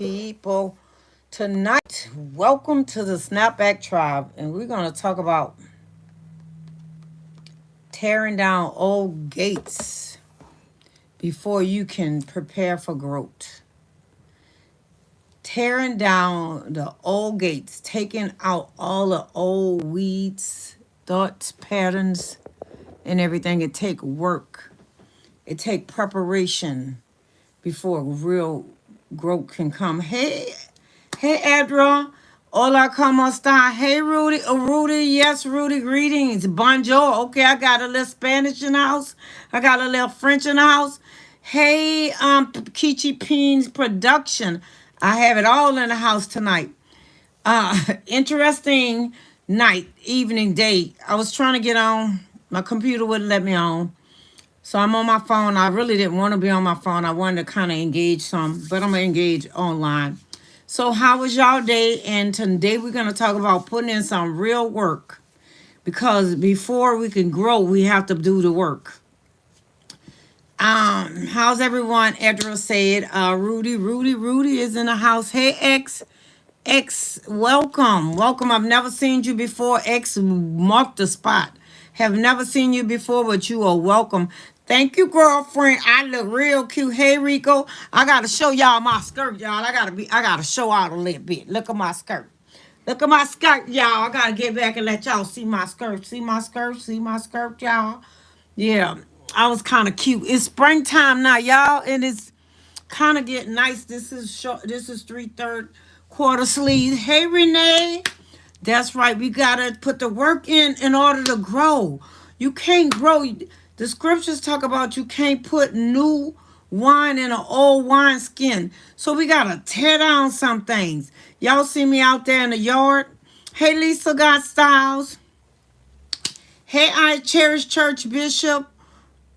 People, tonight, welcome to the Snapback Tribe, and we're going to talk about tearing down old gates before you can prepare for growth. Tearing down the old gates, taking out all the old weeds, thoughts, patterns, and everything. It take work. It take preparation before real growth can come. Hey, Adra. Hola, ¿cómo está? Hey, Rudy. Rudy, yes, Rudy, greetings. Bonjour. Okay, I got a little Spanish in the house. I got a little French in the house. Hey, Kichi Beans Production. I have it all in the house tonight. Interesting night, evening, day. I was trying to get on. My computer wouldn't let me on. So I'm on my phone. I really didn't want to be on my phone. I wanted to kind of engage some, but I'm going to engage online. So how was y'all day? And today we're going to talk about putting in some real work because before we can grow, we have to do the work. How's everyone? Edra said, Rudy is in the house. Hey, X, welcome. Welcome. I've never seen you before. X marked the spot. Have never seen you before, but you are welcome. Thank you, girlfriend. I look real cute. Hey, Rico. I gotta show y'all my skirt, y'all. I gotta show out a little bit. Look at my skirt. Look at my skirt, y'all. I gotta get back and let y'all see my skirt. See my skirt? See my skirt, y'all? Yeah. I was kind of cute. It's springtime now, y'all, and it's kind of getting nice. This is short. This is 3/3 quarter sleeve. Hey, Renee. That's right. We gotta put the work in order to grow. You can't grow. The scriptures talk about you can't put new wine in an old wine skin. So we gotta tear down some things. Y'all see me out there in the yard? Hey, Lisa got styles. Hey, I cherish church bishop.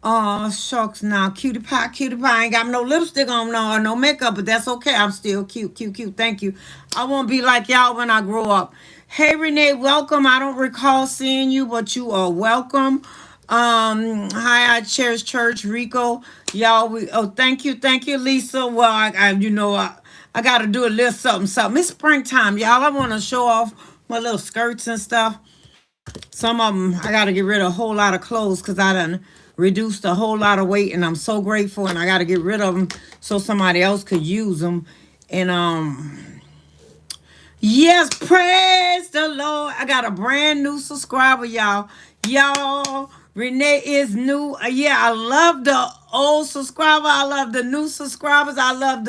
Oh, shucks, now cutie pie ain't got no lipstick on, no makeup, but that's okay. I'm still cute. Thank you. I won't be like y'all when I grow up. Hey, Renee, welcome. I don't recall seeing you, but you are welcome. Hi, I cherish church, Rico. Y'all, thank you, Lisa. Well, I got to do a little something. It's springtime, y'all. I want to show off my little skirts and stuff. Some of them, I got to get rid of a whole lot of clothes because I done reduced a whole lot of weight, and I'm so grateful. And I got to get rid of them so somebody else could use them. And yes, praise the Lord. I got a brand new subscriber, y'all. Y'all, Renee is new. Yeah, I love the old subscriber. I love the new subscribers. I love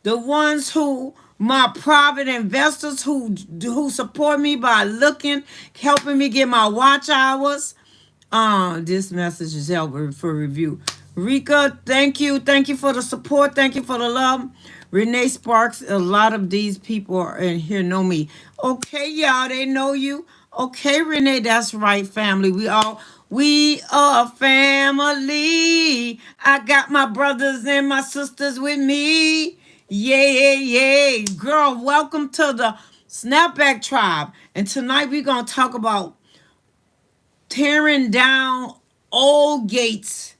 the ones who my private investors who support me by looking, helping me get my watch hours. This message is helpful for review. Rika, thank you. Thank you for the support. Thank you for the love. Renee Sparks, a lot of these people are in here know me. Okay, y'all, they know you. Okay, Renee, that's right, family. We are family. I got my brothers and my sisters with me. Yay. Girl, welcome to the Snapback Tribe. And tonight we're going to talk about tearing down old gates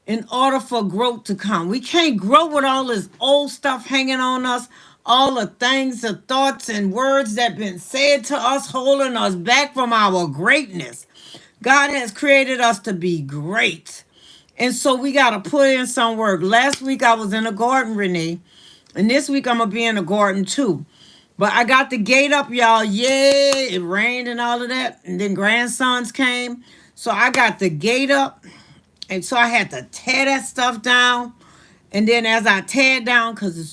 in order for growth to come. We can't grow with all this old stuff hanging on us, all the things, the thoughts and words that been said to us, holding us back from our greatness. God has created us to be great. And so we got to put in some work. Last week I was in a garden, Renee, and this week I'm going to be in a garden too. But I got the gate up, y'all. Yay. It rained and all of that. And then grandsons came. So I got the gate up. And so I had to tear that stuff down. And then as I tear it down, because it's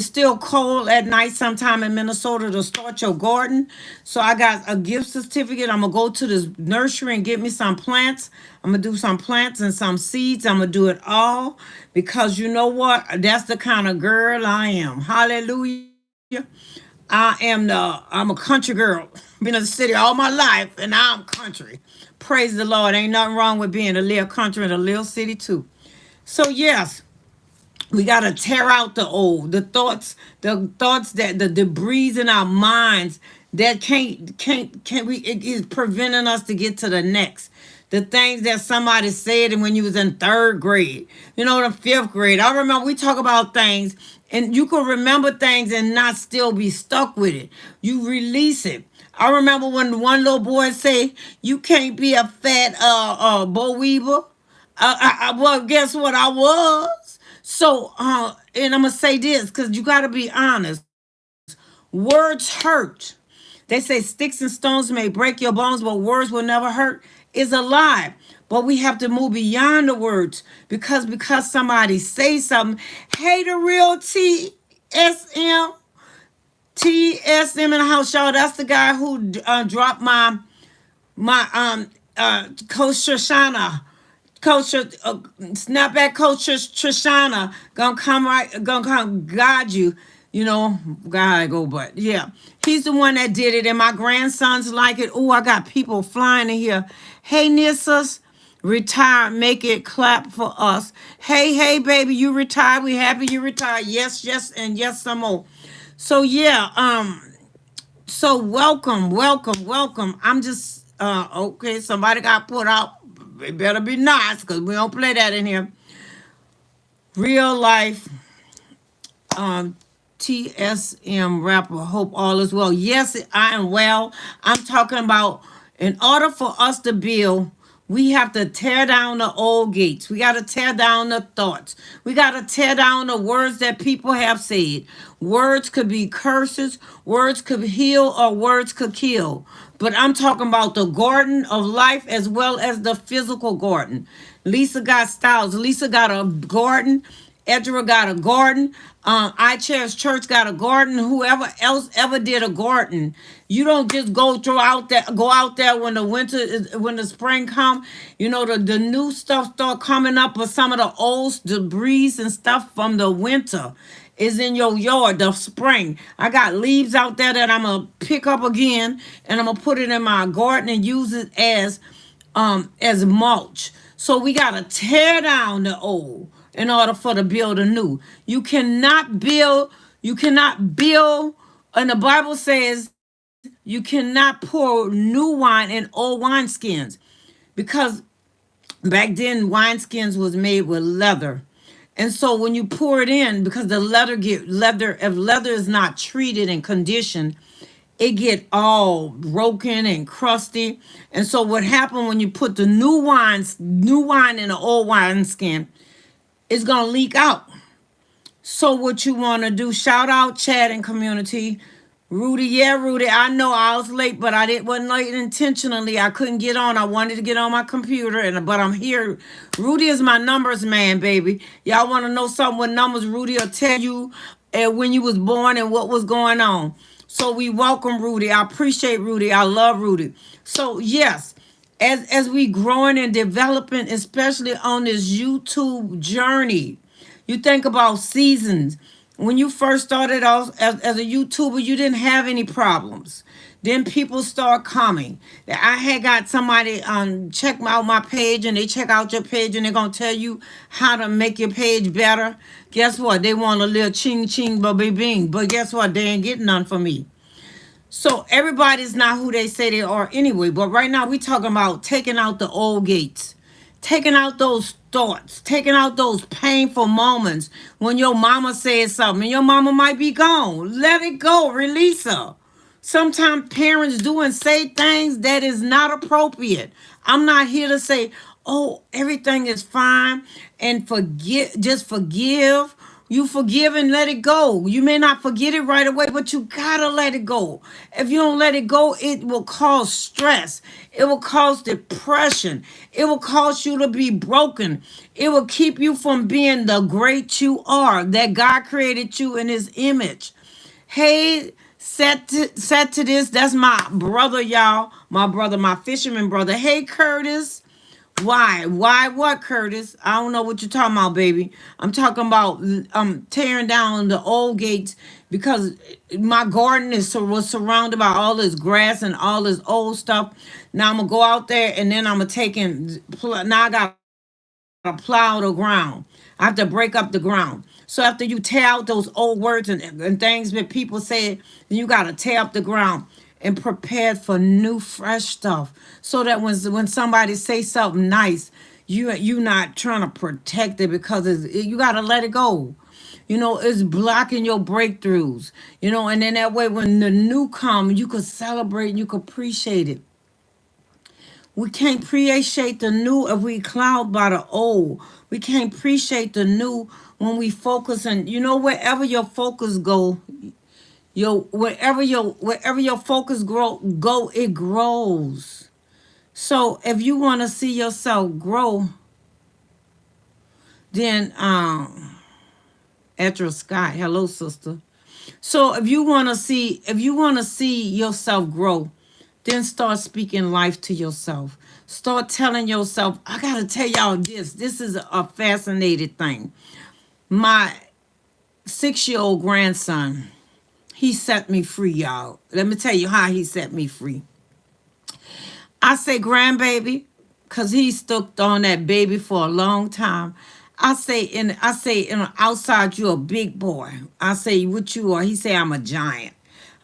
still cold at night sometime in Minnesota to start your garden. So I got a gift certificate. I'm going to go to this nursery and get me some plants. I'm going to do some plants and some seeds. I'm going to do it all because you know what? That's the kind of girl I am. Hallelujah. I'm a country girl. Been in the city all my life, and now I'm country. Praise the Lord. Ain't nothing wrong with being a little country and a little city too. So yes, we gotta tear out the thoughts that the debris in our minds that can't we it is preventing us to get to the next. The things that somebody said and when you was in third grade, the fifth grade. I remember we talk about things And you can remember things and not still be stuck with it. You release it. I remember when one little boy say, "You can't be a fat boll weaver." Well, guess what? I was. So, and I'm gonna say this because you got to be honest. Words hurt. They say sticks and stones may break your bones, but words will never hurt. Is a lie. But we have to move beyond the words because somebody say something. Hey, the real TSM in the house, y'all. That's the guy who dropped my Coach Shoshana. Coach, snapback coach Trishana gonna come guide you. You know, gotta go, but yeah, he's the one that did it, and my grandsons like it. Oh, I got people flying in here. Hey, Nissas, retire, make it clap for us. Hey, hey, baby, you retired. We happy you retired. Yes, yes, and yes, some more. So yeah, so welcome. I'm just okay. Somebody got put out. It better be nice because we don't play that in here. Real life um TSM rapper. Hope all is well. Yes, I am well. I'm talking about in order for us to build, we have to tear down the old gates. We got to tear down the thoughts. We got to tear down the words that people have said. Words could be curses, words could heal, or words could kill. But I'm talking about the garden of life as well as the physical garden. Lisa got styles. Lisa got a garden. Edra got a garden. I Cherish Church got a garden. Whoever else ever did a garden, you don't just go out there when the winter is, when the spring come. You know the new stuff start coming up, but some of the old debris and stuff from the winter is in your yard. The spring, I got leaves out there that I'm gonna pick up again, and I'm gonna put it in my garden and use it as mulch. So we gotta tear down the old in order for to build a new. You cannot build, and the Bible says you cannot pour new wine in old wineskins because back then wineskins was made with leather. And so when you pour it in, because the leather, if leather is not treated and conditioned, it get all broken and crusty. And so what happened when you put the new wine in an old wine skin, it's gonna leak out. So what you wanna do? Shout out chat and community. Rudy, yeah, Rudy. I know I was late, but I didn't wasn't late intentionally. I couldn't get on. I wanted to get on my computer, and but I'm here. Rudy is my numbers man, baby. Y'all want to know something with numbers? Rudy will tell you when you was born and what was going on. So we welcome Rudy. I appreciate Rudy. I love Rudy. So yes, as we growing and developing, especially on this YouTube journey, you think about seasons. When you first started off as a YouTuber, you didn't have any problems. Then people start coming. I had got somebody check out my page, and they check out your page, and they're gonna tell you how to make your page better. Guess what? They want a little ching ching baby bing, but guess what? They ain't getting none from me. So everybody's not who they say they are anyway. But right now we talking about taking out the old gates, taking out those thoughts, taking out those painful moments when your mama said something and your mama might be gone. Let it go, release her. Sometimes parents do and say things that is not appropriate. I'm not here to say, oh, everything is fine and forget, just forgive. You forgive and let it go. You may not forget it right away, but you gotta let it go. If you don't let it go, it will cause stress. It will cause depression. It will cause you to be broken. It will keep you from being the great you are, that God created you in his image. Hey, set to this. That's my brother, y'all. My brother, my fisherman brother. Hey, Curtis. Why? Why what, Curtis? I don't know what you're talking about, baby. I'm talking about tearing down the old gates because my garden was surrounded by all this grass and all this old stuff. Now I'm gonna go out there and then I'm gonna take and now I gotta plow the ground. I have to break up the ground. So after you tear out those old words and things that people said, then you gotta tear up the ground and prepare for new fresh stuff so that when somebody say something nice, you not trying to protect it because you got to let it go. It's blocking your breakthroughs. And then that way when the new come, you could celebrate and you could appreciate it. We can't appreciate the new if we cloud by the old. We can't appreciate the new when we focus, and wherever your focus go, wherever your focus go, it grows. So if you want to see yourself grow, then Etra Scott, hello sister. So if you want to see yourself grow, then start speaking life to yourself. Start telling yourself, I gotta tell y'all this. This is a fascinating thing. My 6-year-old grandson, he set me free, y'all. Let me tell you how he set me free. I say grandbaby, cause he stuck on that baby for a long time. I say in outside you're a big boy. I say what you are. He say I'm a giant.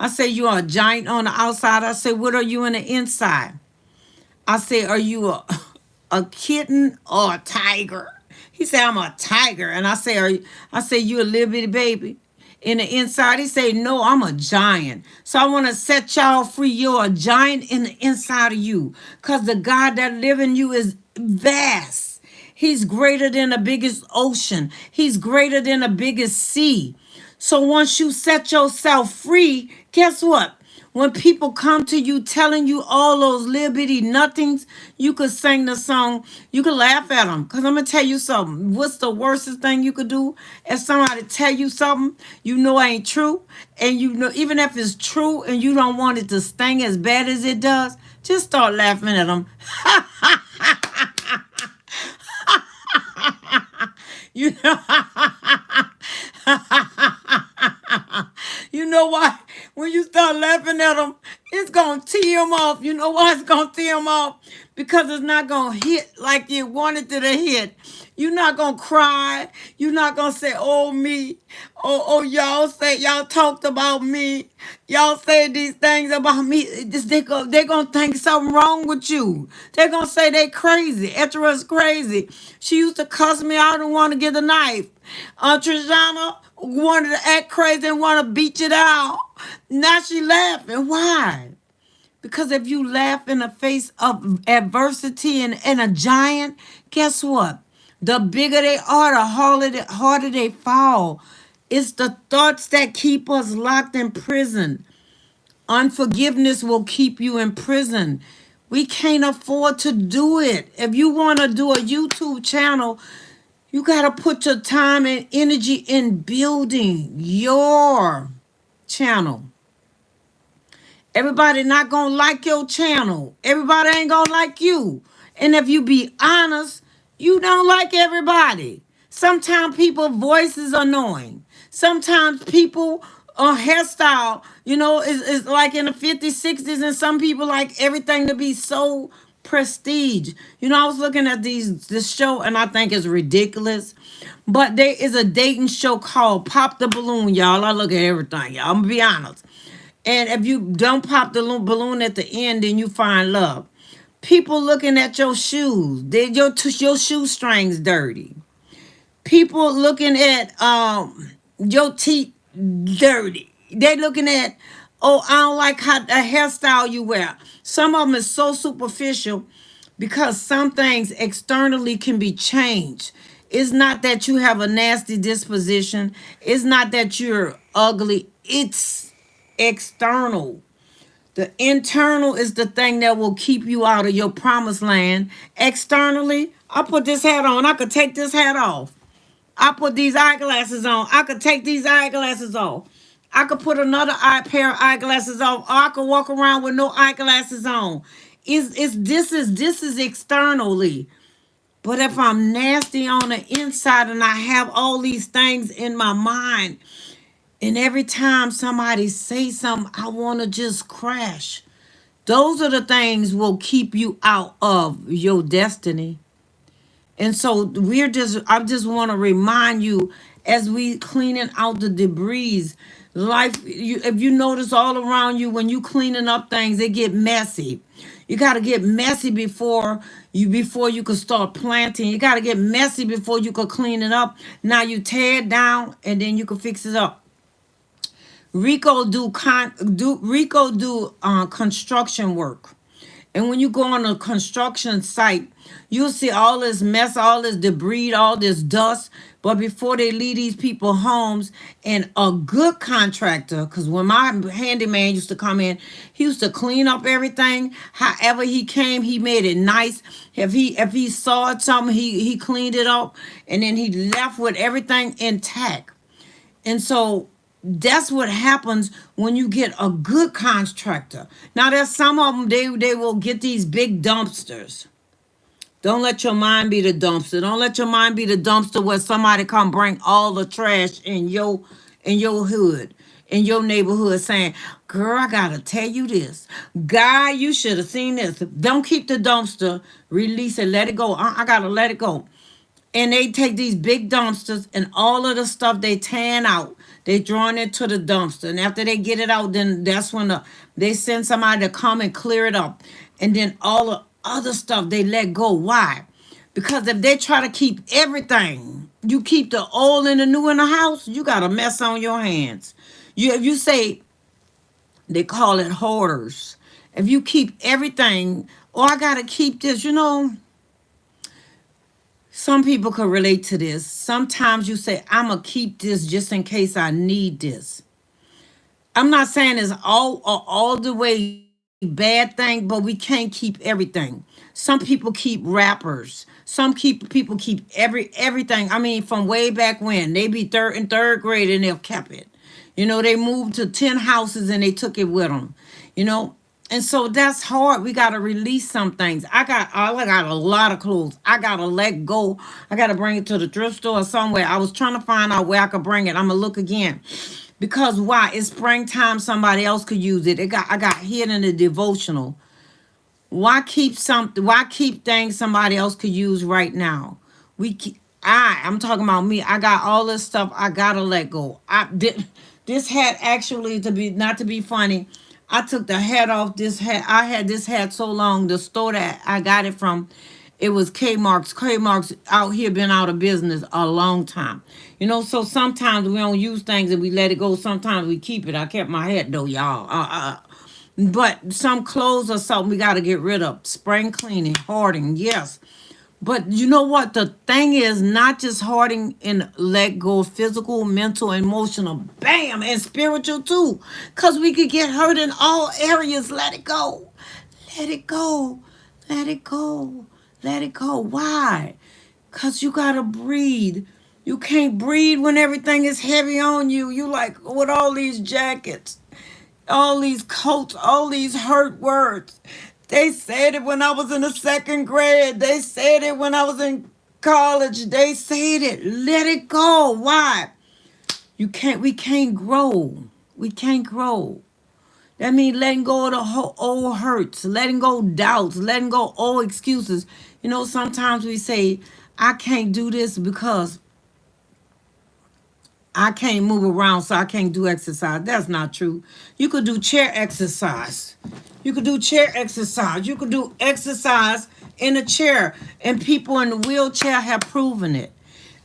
I say you are a giant on the outside. I say what are you in the inside? I say are you a kitten or a tiger? He said I'm a tiger, and I say you a little bitty baby in the inside. He say no, I'm a giant. So I want to set y'all free. You're a giant in the inside of you, cause the God that live in you is vast. He's greater than the biggest ocean. He's greater than the biggest sea. So once you set yourself free, guess what? When people come to you telling you all those little bitty nothings, you could sing the song, you could laugh at them. Because I'm going to tell you something. What's the worstest thing you could do? If somebody tell you something you know ain't true, and even if it's true and you don't want it to sting as bad as it does, just start laughing at them. You know, you know why? When you start laughing at them, it's gonna tee them off. You know why it's gonna tee them off? Because it's not gonna hit like you wanted it to hit. You're not gonna cry. You're not gonna say, "Oh me," "Oh y'all talked about me." Y'all said these things about me. They gonna think something wrong with you. They're gonna say they crazy. Etra's crazy. She used to cuss me out and want to get a knife. Trishana wanted to act crazy and want to beat you down. Now she laughing. Why? Because if you laugh in the face of adversity and a giant, guess what? The bigger they are, the harder they fall. It's the thoughts that keep us locked in prison. Unforgiveness will keep you in prison. We can't afford to do it. If you want to do a YouTube channel, you got to put your time and energy in building your channel. Everybody not gonna like your channel. Everybody ain't gonna like you. And if you be honest, you don't like everybody. Sometimes people voice is annoying. Sometimes people hairstyle, is like in the 50s, 60s, and some people like everything to be so prestige. I was looking at this show and I think it's ridiculous. But there is a dating show called Pop the Balloon, y'all. I look at everything, y'all. I'm gonna be honest. And if you don't pop the balloon at the end, then you find love. People looking at your shoes, your shoestrings dirty. People looking at your teeth dirty. They looking at, oh, I don't like how the hairstyle you wear. Some of them is so superficial because some things externally can be changed. It's not that you have a nasty disposition. It's not that you're ugly. It's external. The internal is the thing that will keep you out of your promised land. Externally, I put this hat on. I could take this hat off. I put these eyeglasses on. I could take these eyeglasses off. I could put another pair of eyeglasses on, or I could walk around with no eyeglasses on. This is externally. But if I'm nasty on the inside and I have all these things in my mind, and every time somebody say something, I want to just crash. Those are the things will keep you out of your destiny. And so I just want to remind you as we cleaning out the debris, Life, if you notice all around you, when you cleaning up things, they get messy. You got to get messy before you could start planting. You got to get messy before you could clean it up. Now you tear it down and then you can fix it up. Rico do construction work. And when you go on a construction site, you'll see all this mess, all this debris, all this dust. But before they leave these people homes, and a good contractor, because when my handyman used to come in, he used to clean up everything. However he came, he made it nice. If he saw something, he cleaned it up, and then he left with everything intact. And so that's what happens when you get a good contractor. Now there's some of them, they will get these big dumpsters. Don't let your mind be the dumpster. Don't let your mind be the dumpster where somebody come bring all the trash in your hood, in your neighborhood, saying, "Girl, I gotta tell you this. Guy, you should have seen this." Don't keep the dumpster. Release it. Let it go. I gotta let it go. And they take these big dumpsters and all of the stuff they tan out, they throwing it to the dumpster. And after they get it out, then that's when they send somebody to come and clear it up. And then all the other stuff they let go. Why? Because if they try to keep everything, you keep the old and the new in the house, you got a mess on your hands. If you say, they call it hoarders. If you keep everything, oh, I got to keep this, some people could relate to this. Sometimes you say, I'm going to keep this just in case I need this. I'm not saying it's all the way bad thing, but we can't keep everything. Some people keep rappers. People keep everything. I mean, from way back when they be third grade and they've kept it. They moved to 10 houses and they took it with them. You know, and so that's hard. We gotta release some things. I got a lot of clothes. I gotta let go. I gotta bring it to the thrift store or somewhere. I was trying to find out where I could bring it. I'm gonna look again. Because why? It's springtime, somebody else could use it. I got hit in the devotional. Why keep things somebody else could use right now? I'm talking about me. I got all this stuff I gotta let go. I did this hat, actually, to be not to be funny. I took the hat off this hat. I had this hat so long. The store that I got it from, it was Kmart's. Kmart's out here been out of business a long time. So sometimes we don't use things and we let it go. Sometimes we keep it. I kept my hat though, y'all. But some clothes or something we got to get rid of. Spring cleaning, hoarding, yes. But you know what? The thing is not just hoarding and let go, physical, mental, emotional, bam, and spiritual too. Because we could get hurt in all areas. Let it go. Let it go. Let it go. Let it go. Why? Because you got to breathe. You can't breathe when everything is heavy on you. You like with all these jackets, all these coats, all these hurt words. They said it when I was in the second grade. They said it when I was in college. They said it. Let it go. Why? We can't grow. We can't grow. That means letting go of the whole old hurts, letting go doubts, letting go old excuses. Sometimes we say, I can't do this because I can't move around, so I can't do exercise. That's not true. You could do chair exercise. You could do chair exercise. You could do exercise in a chair, and people in the wheelchair have proven it.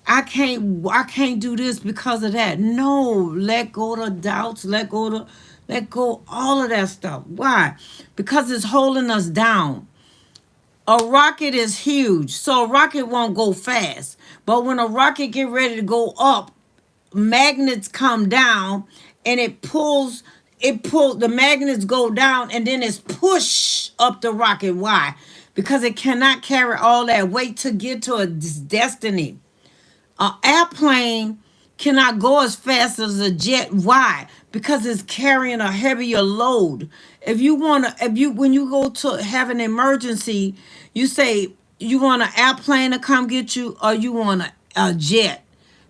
I can't do this because of that. No, let go the doubts, let go all of that stuff. Why? Because it's holding us down. A rocket is huge, so a rocket won't go fast. But when a rocket get ready to go up, magnets come down and it pulls the magnets go down and then it's push up the rocket. Why? Because it cannot carry all that weight to get to a destiny. An airplane cannot go as fast as a jet. Why? Because it's carrying a heavier load. When you go to have an emergency, you say you want an airplane to come get you or you want a jet.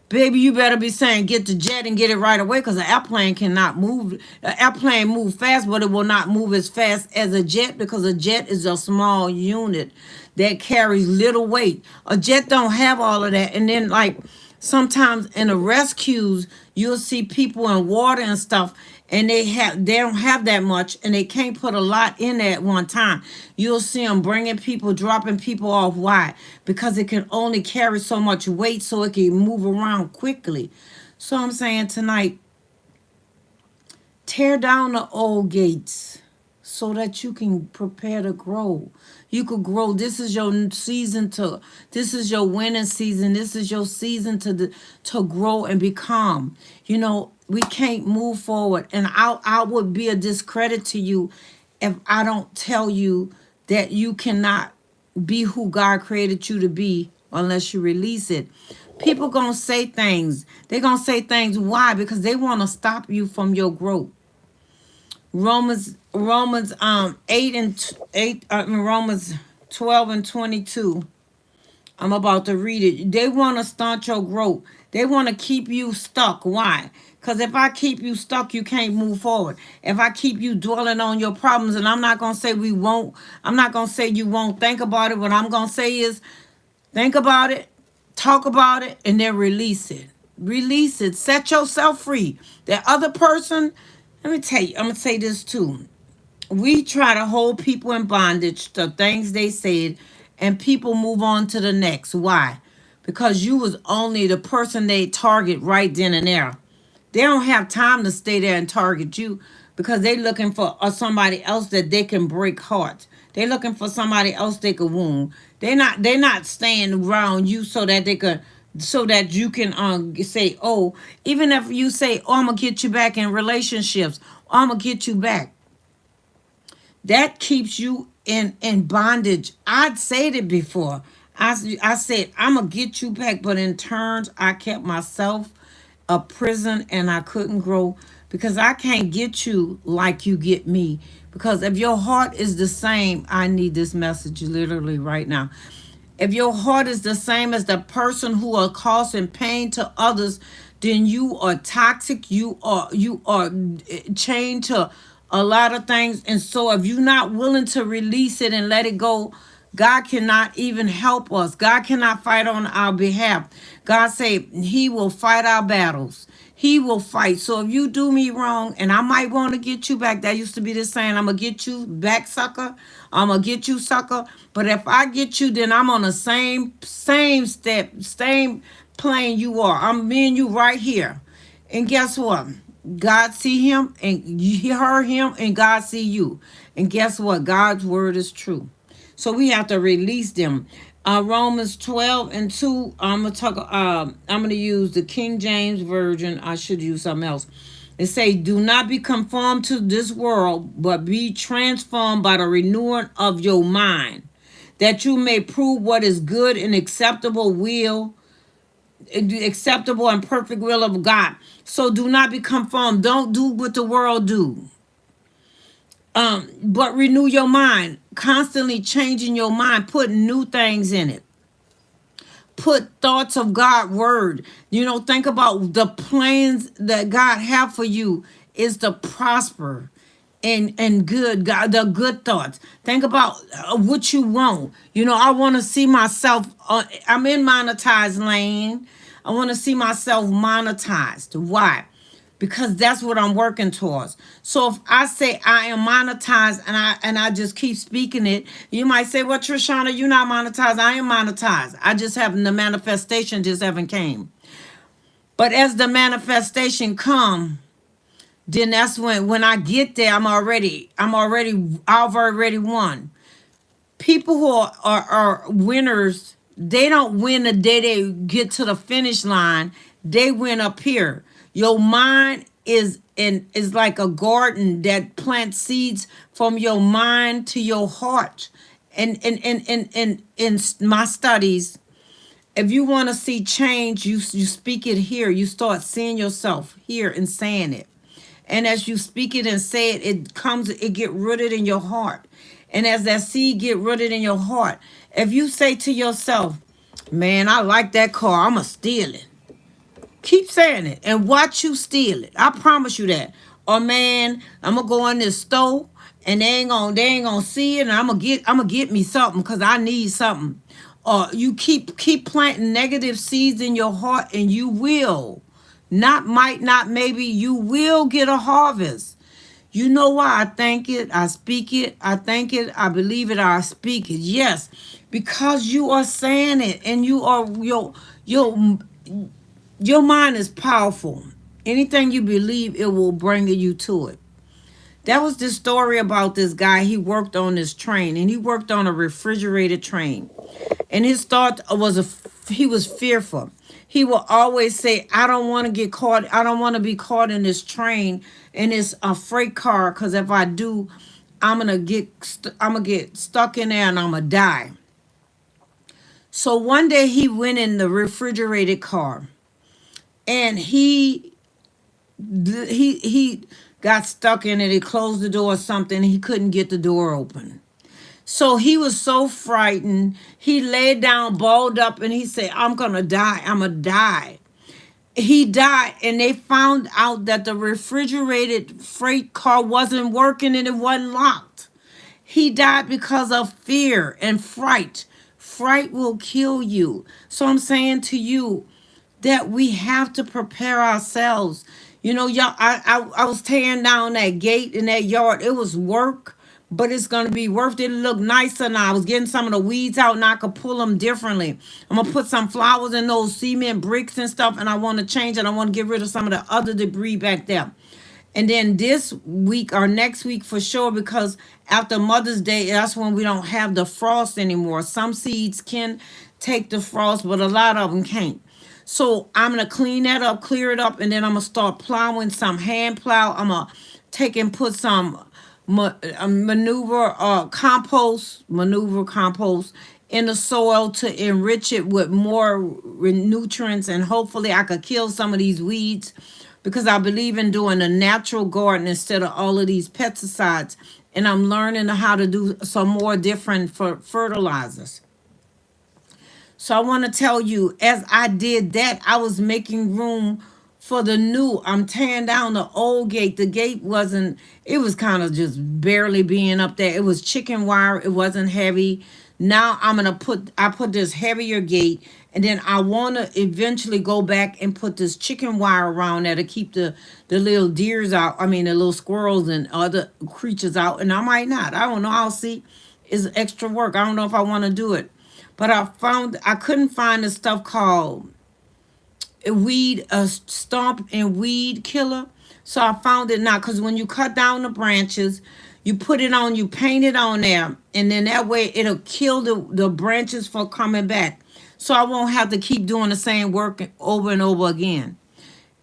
Baby, you better be saying get the jet and get it right away because an airplane cannot move. An airplane move fast, but it will not move as fast as a jet because a jet is a small unit that carries little weight. A jet don't have all of that. And then like Sometimes in the rescues, you'll see people in water and stuff, and they don't have that much, and they can't put a lot in there at one time. You'll see them bringing people, dropping people off. Why? Because it can only carry so much weight, so it can move around quickly. So I'm saying tonight, tear down the old gates so that you can prepare to grow. You could grow. This is your season to. This is your winning season. This is your season to grow and become. We can't move forward, and I would be a discredit to you if I don't tell you that you cannot be who God created you to be unless you release it. People gonna say things. They're gonna say things. Why? Because they want to stop you from your growth. Romans 8 and 8 Romans 12 and 22. I'm about to read it. They want to stunt your growth. They want to keep you stuck. Why? Because if I keep you stuck, you can't move forward. If I keep you dwelling on your problems, and I'm not going to say we won't, I'm not going to say you won't think about it. What I'm going to say is think about it, talk about it, and then release it. Release it. Set yourself free. That other person, let me tell you, I'm going to say this too. We try to hold people in bondage to things they said, and people move on to the next. Why? Because you was only the person they target right then and there. They don't have time to stay there and target you because they looking for somebody else that they can break hearts. They looking for somebody else they could wound. They're not staying around you so that they could so that you can say, oh, even if you say, oh, I'm gonna get you back in relationships, oh, I'm gonna get you back, that keeps you in bondage. I'd said it before. I said I'm gonna get you back, but in turns I kept myself a prison and I couldn't grow because I can't get you like you get me. Because if your heart is the same, I need this message literally right now. If your heart is the same as the person who are causing pain to others, then you are toxic. You are chained to a lot of things. And so if you're not willing to release it and let it go, God cannot even help us. God cannot fight on our behalf. God say he will fight our battles. He will fight. So if you do me wrong, and I might want to get you back, that used to be the saying, I'm going to get you back, sucker. I'm going to get you, sucker. But if I get you, then I'm on the same step, same plane you are. I'm me and you right here. And guess what? God see him, and you heard him, and God see you. And guess what? God's word is true. So we have to release them. Romans 12 and 2. I'm gonna use the King James Version. I should use something else. It say, do not be conformed to this world, but be transformed by the renewing of your mind, that you may prove what is good and acceptable and perfect will of God. So do not be conformed. Don't do what the world do. But renew your mind, constantly changing your mind, putting new things in it. Put thoughts of God word. Think about the plans that God have for you is to prosper and good, God, the good thoughts. Think about what you want. I want to see myself. I'm in monetized lane. I want to see myself monetized. Why? Because that's what I'm working towards. So if I say I am monetized and I just keep speaking it, you might say, well, Trishana, you're not monetized. I am monetized. I just haven't, the manifestation just haven't came. But as the manifestation come, then that's when I get there, I've already won. People who are winners, they don't win the day they get to the finish line. They win up here. Your mind is like a garden that plants seeds from your mind to your heart. And in my studies, if you want to see change, you speak it here. You start seeing yourself here and saying it. And as you speak it and say it, it get rooted in your heart. And as that seed get rooted in your heart, if you say to yourself, man, I like that car, I'm going to steal it. Keep saying it and watch you steal it. I promise you that. Or man, I'm going to go in this store and they ain't gonna see it, and I'm gonna get me something because I need something. You keep planting negative seeds in your heart, and you will not, might not, maybe you will get a harvest. You know why I think it, I speak it, I think it, I believe it, I speak it. Yes, because you are saying it, and you are your mind is powerful. Anything you believe, it will bring you to it. That was the story about this guy. He worked on this train, and he worked on a refrigerated train. And his thought was he was fearful. He will always say, "I don't want to get caught. I don't want to be caught in this train, in this freight car, because if I do, I'm gonna get stuck in there and I'm gonna die." So one day he went in the refrigerated car, and he got stuck in it. He closed the door or something. He couldn't get the door open. So he was so frightened. He laid down, balled up, and he said, "I'm going to die. I'm going to die." He died, and they found out that the refrigerated freight car wasn't working and it wasn't locked. He died because of fear and fright. Fright will kill you. So I'm saying to you that we have to prepare ourselves. You know, y'all, I was tearing down that gate in that yard. It was work, but it's gonna be worth it. It look nicer now. I was getting some of the weeds out, and I could pull them differently. I'm gonna put some flowers in those cement bricks and stuff, and I want to change it. I want to get rid of some of the other debris back there. And then this week or next week for sure, because after Mother's Day, that's when we don't have the frost anymore. Some seeds can take the frost, but a lot of them can't. So I'm gonna clean that up, clear it up, and then I'm gonna start plowing some hand plow. I'm gonna take and put some maneuver compost in the soil to enrich it with more nutrients, and hopefully I could kill some of these weeds, because I believe in doing a natural garden instead of all of these pesticides. And I'm learning how to do some more different fertilizers. So I want to tell you, as I did that, I was making room for the new. I'm tearing down the old gate. The gate wasn't, it was kind of just barely being up there. It was chicken wire. It wasn't heavy. Now I put this heavier gate, and then I want to eventually go back and put this chicken wire around there to keep the little deers out. I mean, the little squirrels and other creatures out. And I might not. I don't know. I'll see. It's extra work. I don't know if I want to do it. But I couldn't find the stuff called a stump and weed killer. So I found it now, because when you cut down the branches, you paint it on there, and then that way it'll kill the branches for coming back. So I won't have to keep doing the same work over and over again.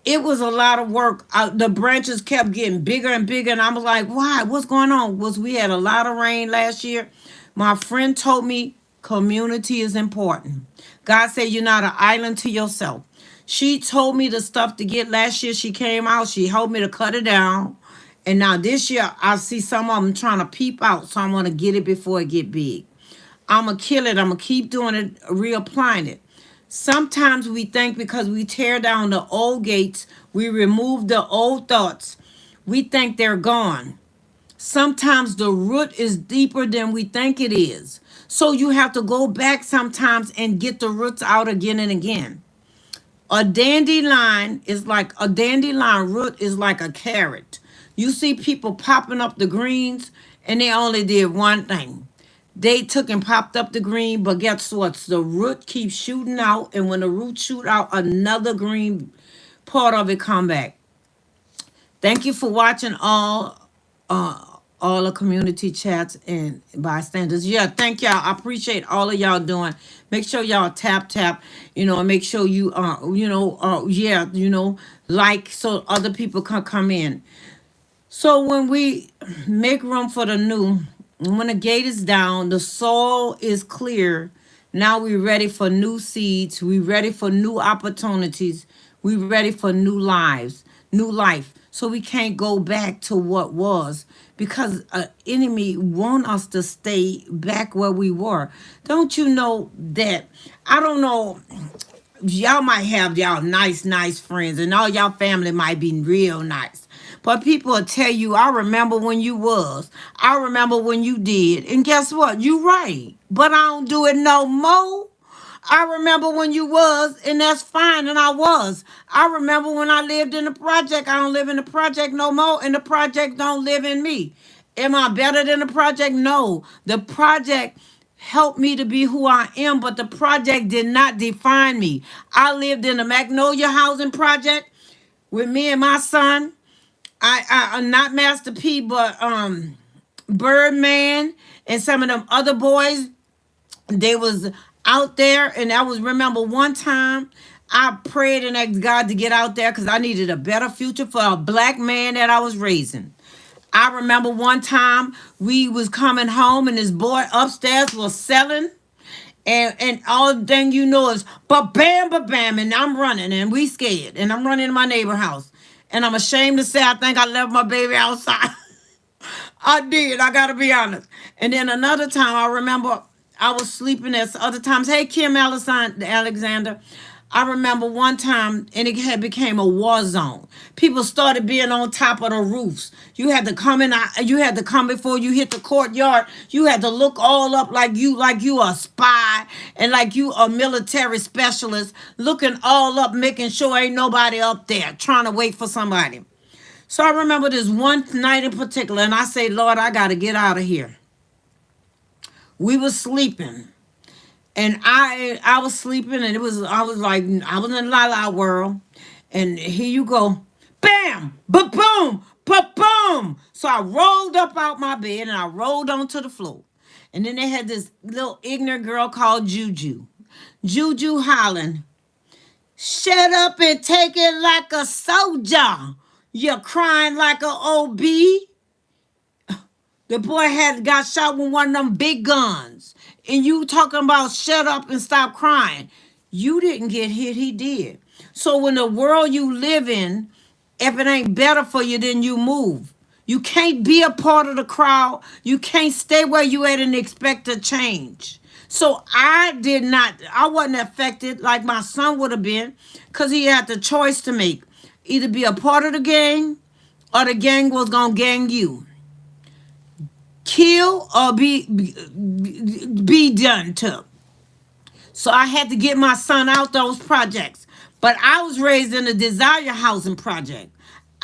It was a lot of work. The branches kept getting bigger and bigger, and I was like, "Why? What's going on?" Was we had a lot of rain last year. My friend told me community is important. God said you're not an island to yourself. She told me the stuff to get last year. She came out. She helped me to cut it down, and now this year I see some of them trying to peep out. So I want to get it before it get big. I'm gonna kill it. I'm gonna keep doing it, reapplying it. Sometimes we think because we tear down the old gates, we remove the old thoughts, we think they're gone. Sometimes the root is deeper than we think it is. So you have to go back sometimes and get the roots out again and again. A dandelion root is like a carrot. You see people popping up the greens, and they only did one thing. They took and popped up the green, but guess what? The root keeps shooting out, and when the root shoot out, another green part of it come back. Thank you for watching all the community chats and bystanders. Yeah, thank y'all. I appreciate all of y'all doing. Make sure y'all tap, and make sure you like, so other people can come in. So when we make room for the new, when the gate is down, the soil is clear. Now we're ready for new seeds. We're ready for new opportunities. We're ready for new lives, new life. So we can't go back to what was, because an enemy want us to stay back where we were. Don't you know that? I don't know. Y'all might have y'all nice friends, and all y'all family might be real nice. But people will tell you, "I remember when you was. I remember when you did." And guess what? You right. But I don't do it no more. I remember when you was, and that's fine, and I was. I remember when I lived in the project. I don't live in the project no more, and the project don't live in me. Am I better than the project? No. The project helped me to be who I am, but the project did not define me. I lived in the Magnolia Housing Project with me and my son. I not Master P, but Birdman and some of them other boys. They was out there, and I was remember one time I prayed and asked God to get out there because I needed a better future for a black man that I was raising. I remember one time we was coming home and this boy upstairs was selling, and all the thing you know is but bam, and I'm running and we scared and I'm running to my neighbor house. And I'm ashamed to say I think I left my baby outside. I did. I gotta be honest. And then another time, I remember I was sleeping at other times. Hey, Kim Alexander. I remember one time, and it had became a war zone. People started being on top of the roofs. You had to come in. You had to come before you hit the courtyard. You had to look all up like you a spy and like you a military specialist, looking all up, making sure ain't nobody up there trying to wait for somebody. So I remember this one night in particular, and I say, Lord, I got to get out of here. We was sleeping, and I was sleeping, and I was like I was in La La World, and here you go, bam, ba boom, ba boom. So I rolled up out my bed and I rolled onto the floor, and then they had this little ignorant girl called Juju, Juju Holland. Shut up and take it like a soldier. You're crying like a OB. The boy had got shot with one of them big guns. And you talking about shut up and stop crying. You didn't get hit, he did. So when the world you live in, if it ain't better for you, then you move. You can't be a part of the crowd. You can't stay where you at and expect a change. So I wasn't affected like my son would have been because he had the choice to make. Either be a part of the gang or the gang was going to gang you. Kill or be done to. So I had to get my son out those projects. But I was raised in a desire housing project.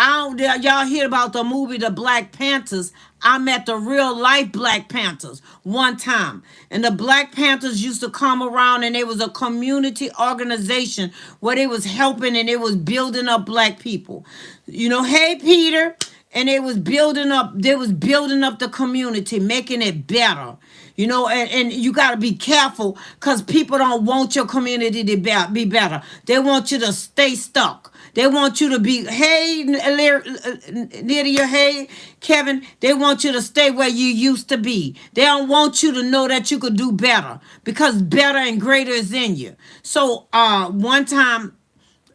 I don't, y'all hear about the movie The Black Panthers. I met the real life Black Panthers one time. And the Black Panthers used to come around, and it was a community organization where they was helping and it was building up black people. You know, hey Peter, and they was building up the community, making it better. You know, and you got to be careful because people don't want your community to be better. They want you to stay stuck. They want you to be, hey, Lydia, hey, Kevin, they want you to stay where you used to be. They don't want you to know that you could do better because better and greater is in you. So one time,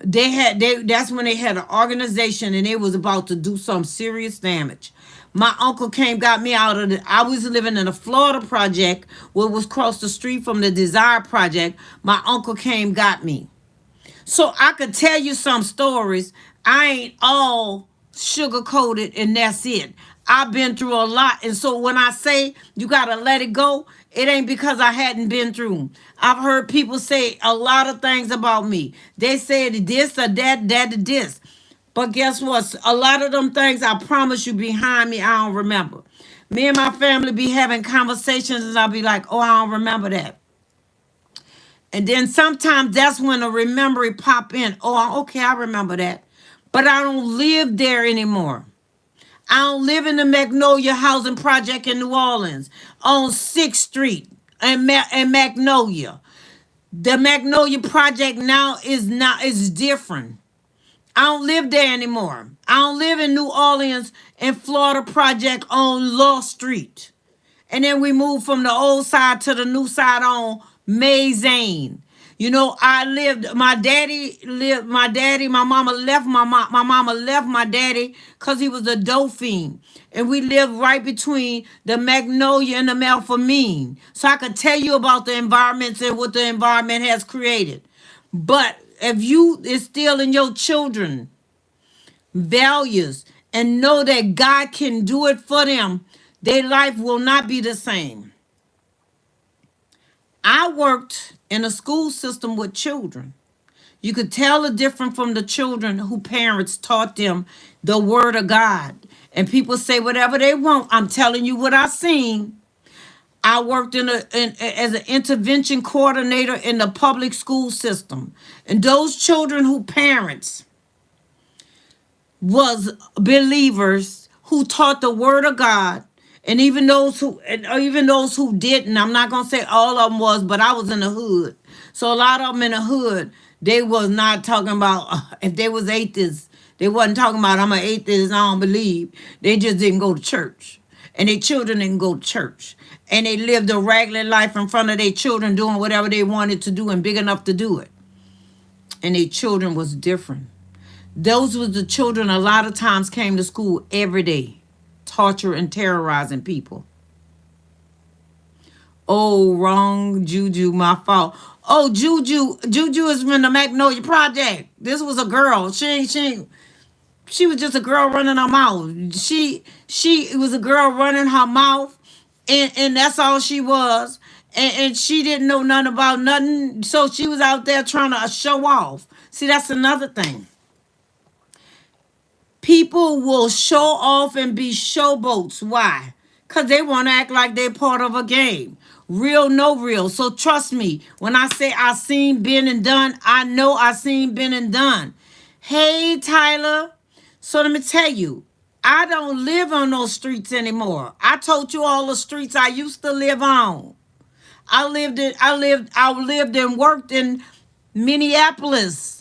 that's when they had an organization and they was about to do some serious damage. My uncle came, got me out of I was living in a Florida project where it was across the street from the Desire Project. My uncle came, got me. So I could tell you some stories. I ain't all sugar coated and that's it. I've been through a lot. And so when I say you got to let it go, it ain't because I hadn't been through 'em. I've heard people say a lot of things about me. They said this or that or this. But guess what? A lot of them things, I promise you, behind me, I don't remember. Me and my family be having conversations and I'll be like, oh, I don't remember that. And then sometimes that's when a memory pop in. Oh, okay, I remember that. But I don't live there anymore. I don't live in the Magnolia Housing Project in New Orleans on 6th Street and Magnolia. The Magnolia Project now is different. I don't live there anymore. I don't live in New Orleans and Florida Project on Law Street. And then we moved from the old side to the new side on Maizane. You know, my mama left my mama left my daddy because he was a dope fiend. And we lived right between the Magnolia and the Melphamine. So I could tell you about the environments and what the environment has created. But if you instill in your children values and know that God can do it for them, their life will not be the same. I worked in a school system with children. You could tell the difference from the children who parents taught them the word of God. And people say whatever they want. I'm telling you what I seen. I worked as an intervention coordinator in the public school system. And those children who parents was believers who taught the word of God, and even those who didn't. I'm not gonna say all of them was, but I was in the hood, so a lot of them in the hood, they was not talking about if they was atheists. They wasn't talking about I'm an atheist, I don't believe. They just didn't go to church, and their children didn't go to church, and they lived a regular life in front of their children, doing whatever they wanted to do and big enough to do it. And their children was different. Those was the children a lot of times came to school every day, torture and terrorizing people. Oh, wrong, Juju, my fault. Oh, Juju is from the Magnolia Project. This was a girl. She was just a girl running her mouth. She was a girl running her mouth, and that's all she was. And she didn't know nothing about nothing, so she was out there trying to show off. See, that's another thing. People will show off and be showboats. Why? Because they want to act like they're part of a game. Real, no real. So trust me, when I say I seen been and done, I know I seen been and done. Hey, Tyler. So let me tell you, I don't live on those streets anymore. I told you all the streets I used to live on. I lived and worked in Minneapolis,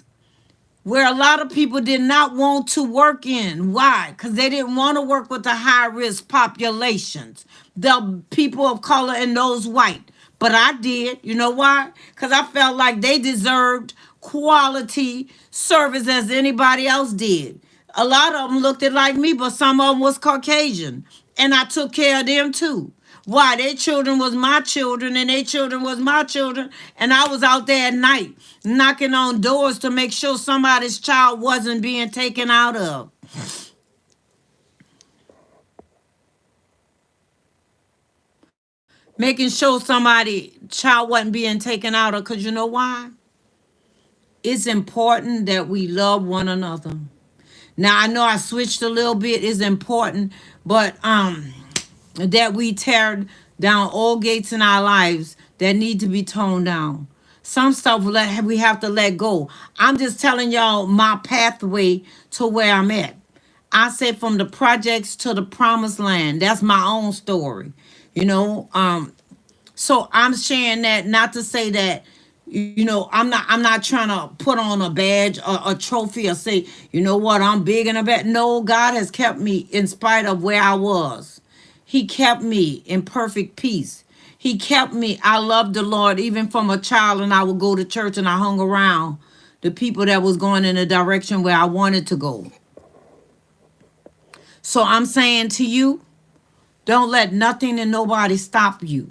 where a lot of people did not want to work in. Why? Because they didn't want to work with the high risk populations, the people of color and those white. But I did. You know why? Because I felt like they deserved quality service as anybody else did. A lot of them looked it like me, but some of them was Caucasian. And I took care of them too. Why? Their children was my children, and their children was my children. And I was out there at night knocking on doors to make sure somebody's child wasn't being taken out of. Making sure somebody child wasn't being taken out of. Because you know why? It's important that we love one another. Now I know I switched a little bit. It's important, but that we tear down all gates in our lives that need to be toned down. Some stuff we have to let go. I'm just telling y'all my pathway to where I'm at. I said from the projects to the promised land. That's my own story. You know, so I'm sharing that not to say that I'm not trying to put on a badge or a trophy or say, you know what, I'm big and a bad. No, God has kept me in spite of where I was. He kept me in perfect peace. He kept me. I loved the Lord even from a child, and I would go to church and I hung around the people that was going in the direction where I wanted to go. So I'm saying to you, don't let nothing and nobody stop you.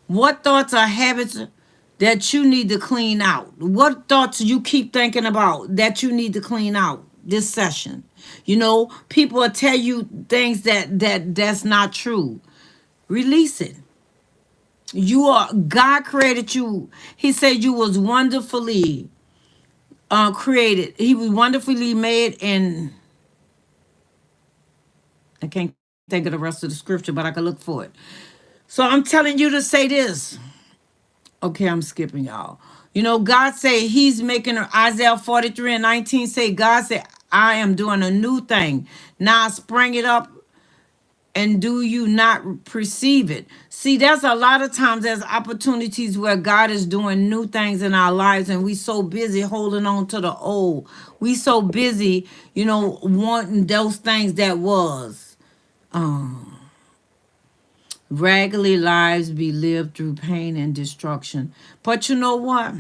What thoughts or habits that you need to clean out? What thoughts you keep thinking about that you need to clean out this session? People will tell you things that's not true. Release it. God created you. He said you was wonderfully created. He was wonderfully made, and I can't think of the rest of the scripture, but I can look for it. So I'm telling you to say this. Okay, I'm skipping y'all. God said he's making Isaiah 43:19 say, God said, I am doing a new thing. Now spring it up, and do you not perceive it? See, there's a lot of times there's opportunities where God is doing new things in our lives, and we so busy holding on to the old. We so busy, wanting those things that was. Raggedy lives be lived through pain and destruction. But you know what?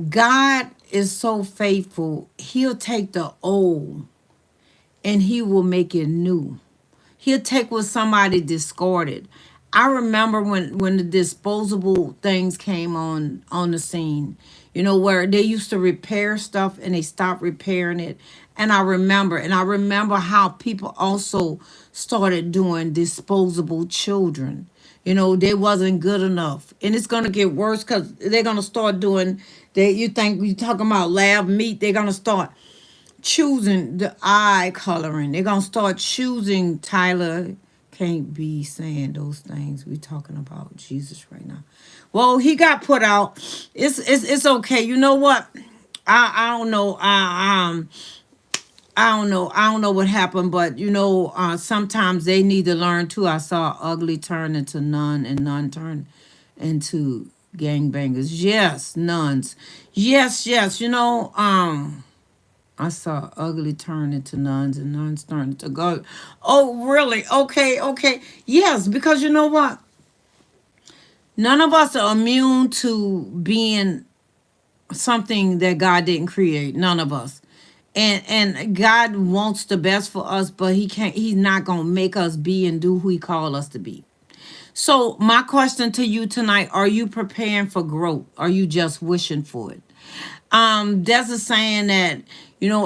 God is so faithful. He'll take the old and he will make it new. He'll take what somebody discarded. I remember when the disposable things came on the scene, where they used to repair stuff and they stopped repairing it. And I remember how people also started doing disposable children. They wasn't good enough, and it's gonna get worse because they're gonna start doing. You think you talking about lab meat? They're gonna start choosing the eye coloring. They're gonna start choosing. Tyler can't be saying those things. We talking about Jesus right now. Well, he got put out. It's okay. You know what? I don't know. I don't know. I don't know what happened, but sometimes they need to learn too. I saw ugly turn into nun and nun turn into gangbangers. Yes, nuns. Yes, yes. I saw ugly turn into nuns and nuns turn into go. Oh, really? Okay, okay. Yes, because you know what? None of us are immune to being something that God didn't create. None of us. And God wants the best for us, but he's not gonna make us be and do who he called us to be. So my question to you tonight, are you preparing for growth? Are you just wishing for it? There's a saying that,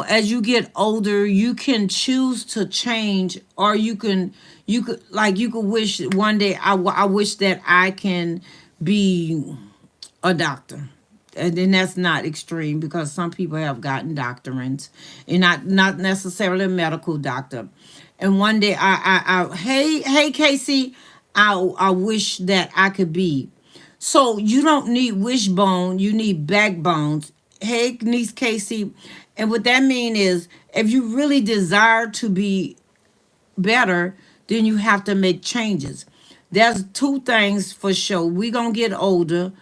as you get older, you can choose to change, or you could wish one day, I wish that I can be a doctor. And then that's not extreme, because some people have gotten doctorates and not necessarily a medical doctor. And one day hey Casey, I wish that I could be. So you don't need wishbone, you need backbones. Hey niece Casey. And what that mean is, if you really desire to be better, then you have to make changes. There's two things for sure. We gonna get older.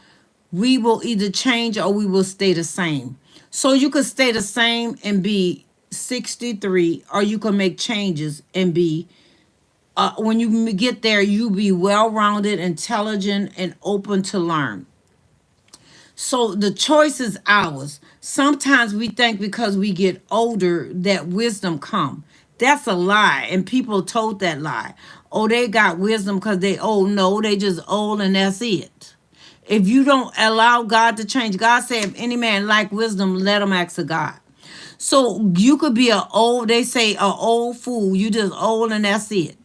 We will either change or we will stay the same. So you could stay the same and be 63, or you can make changes and be, when you get there, you be well-rounded, intelligent, and open to learn. So the choice is ours. Sometimes we think because we get older that wisdom come. That's a lie, and people told that lie. Oh, they got wisdom because they old. No, they just old and that's it. If you don't allow God to change, God said, if any man lack wisdom, let him ask of God. So you could be they say a old fool. You just old and that's it.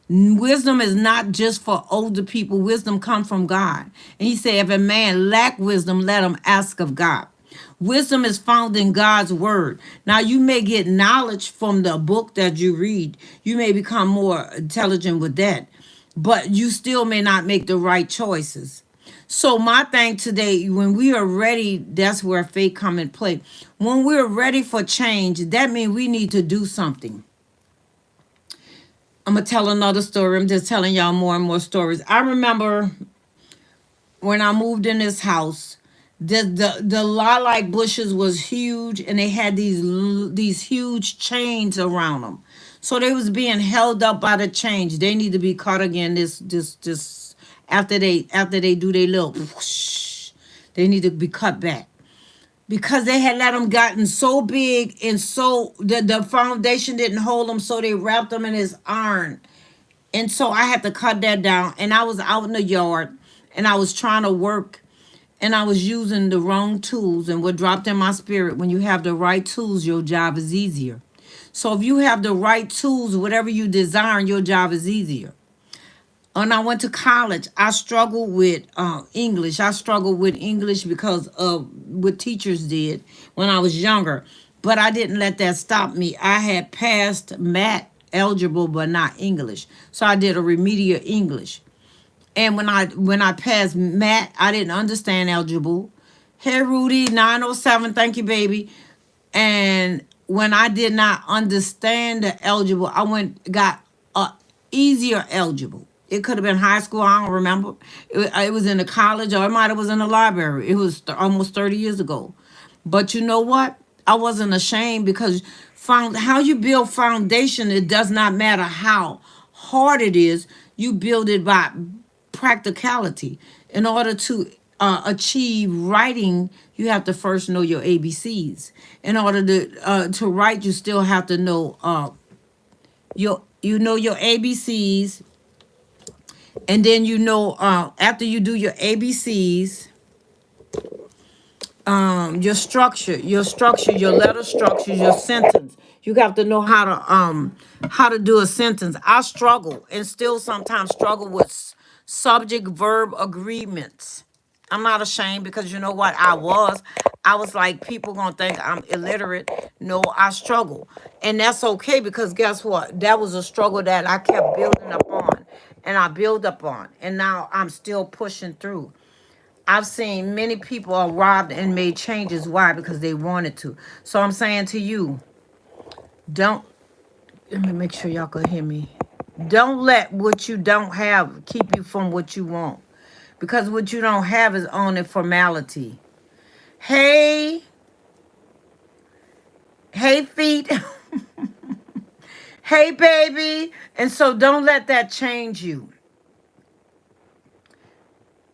Wisdom is not just for older people. Wisdom comes from God. And he said, if a man lack wisdom, let him ask of God. Wisdom is found in God's word. Now, you may get knowledge from the book that you read. You may become more intelligent with that, but you still may not make the right choices. So my thing today, when we are ready, that's where faith come in play. When we're ready for change, that means we need to do something. I'm gonna tell another story. I'm just telling y'all more and more stories. I remember when I moved in this house, the lilac bushes was huge, and they had these huge chains around them. So they was being held up by the chains. They need to be cut again. This after they do their little whoosh, they need to be cut back, because they had let them gotten so big, and so the foundation didn't hold them, so they wrapped them in this iron. And so I had to cut that down, and I was out in the yard, and I was trying to work, and I was using the wrong tools. And what dropped in my spirit, when you have the right tools, your job is easier. So if you have the right tools, whatever you desire, your job is easier. When I went to college, I struggled with English. I struggled with English because of what teachers did when I was younger. But I didn't let that stop me. I had passed math, algebra, but not English. So I did a remedial English. And when I passed math, I didn't understand algebra. Hey Rudy, 907, thank you, baby. And when I did not understand the algebra, I got a easier algebra. It could have been high school. I don't remember. It was in the college, or it might have was in the library. It was almost 30 years ago. But you know what? I wasn't ashamed, because found how you build foundation. It does not matter how hard it is. You build it by practicality. In order to achieve writing, you have to first know your ABCs. In order to write, you still have to know your ABCs, and then after you do your ABCs, your structure, your letter structure, your sentence. You have to know how to do a sentence. I struggle, and still sometimes struggle with subject verb agreements. I'm not ashamed because you know what I was like, people gonna think I'm illiterate. No, I struggle. And that's okay because guess what? That was a struggle that I kept building up on and I build up on. And now I'm still pushing through. I've seen many people arrived and made changes. Why? Because they wanted to. So I'm saying to you, don't, let me make sure y'all can hear me. Don't let what you don't have keep you from what you want. Because what you don't have is only formality. Hey, hey, feet. Hey, baby. And so don't let that change you.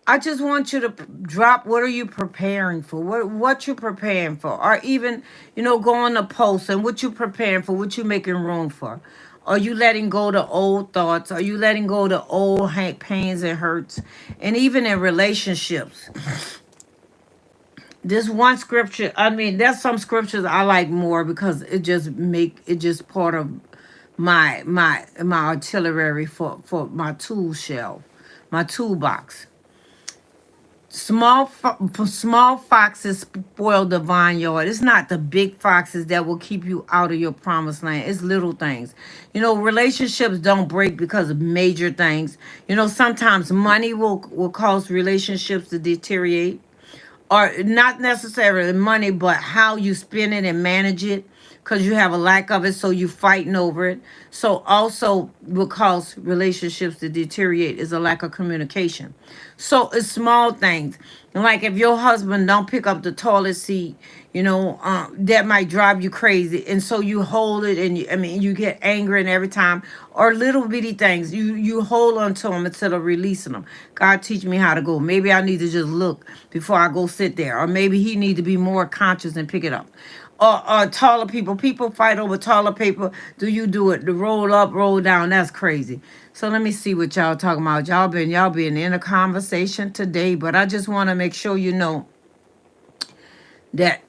I just want you to drop what are you preparing for? What you preparing for? Or even, going to post and what you preparing for, what you making room for. Are you letting go to old thoughts? Are you letting go to old pains and hurts? And even in relationships. This one scripture, I mean, there's some scriptures I like more because it just part of my artillery for my tool shelf, my toolbox. Small foxes spoil the vineyard. It's not the big foxes that will keep you out of your promised land. It's little things. Relationships don't break because of major things. Sometimes money will cause relationships to deteriorate, or not necessarily money, but how you spend it and manage it, because you have a lack of it, so you fighting over it. So also will cause relationships to deteriorate is a lack of communication. So it's small things, like if your husband don't pick up the toilet seat, that might drive you crazy, and so you hold it, and you get angry and every time, or little bitty things, you hold on to them instead of releasing them. God, teach me how to go. Maybe I need to just look before I go sit there, or maybe he need to be more conscious and pick it up. Or taller people fight over taller paper. Do you do it? The roll up, roll down. That's crazy. So let me see what y'all talking about. Y'all been in a conversation today, but I just want to make sure you know that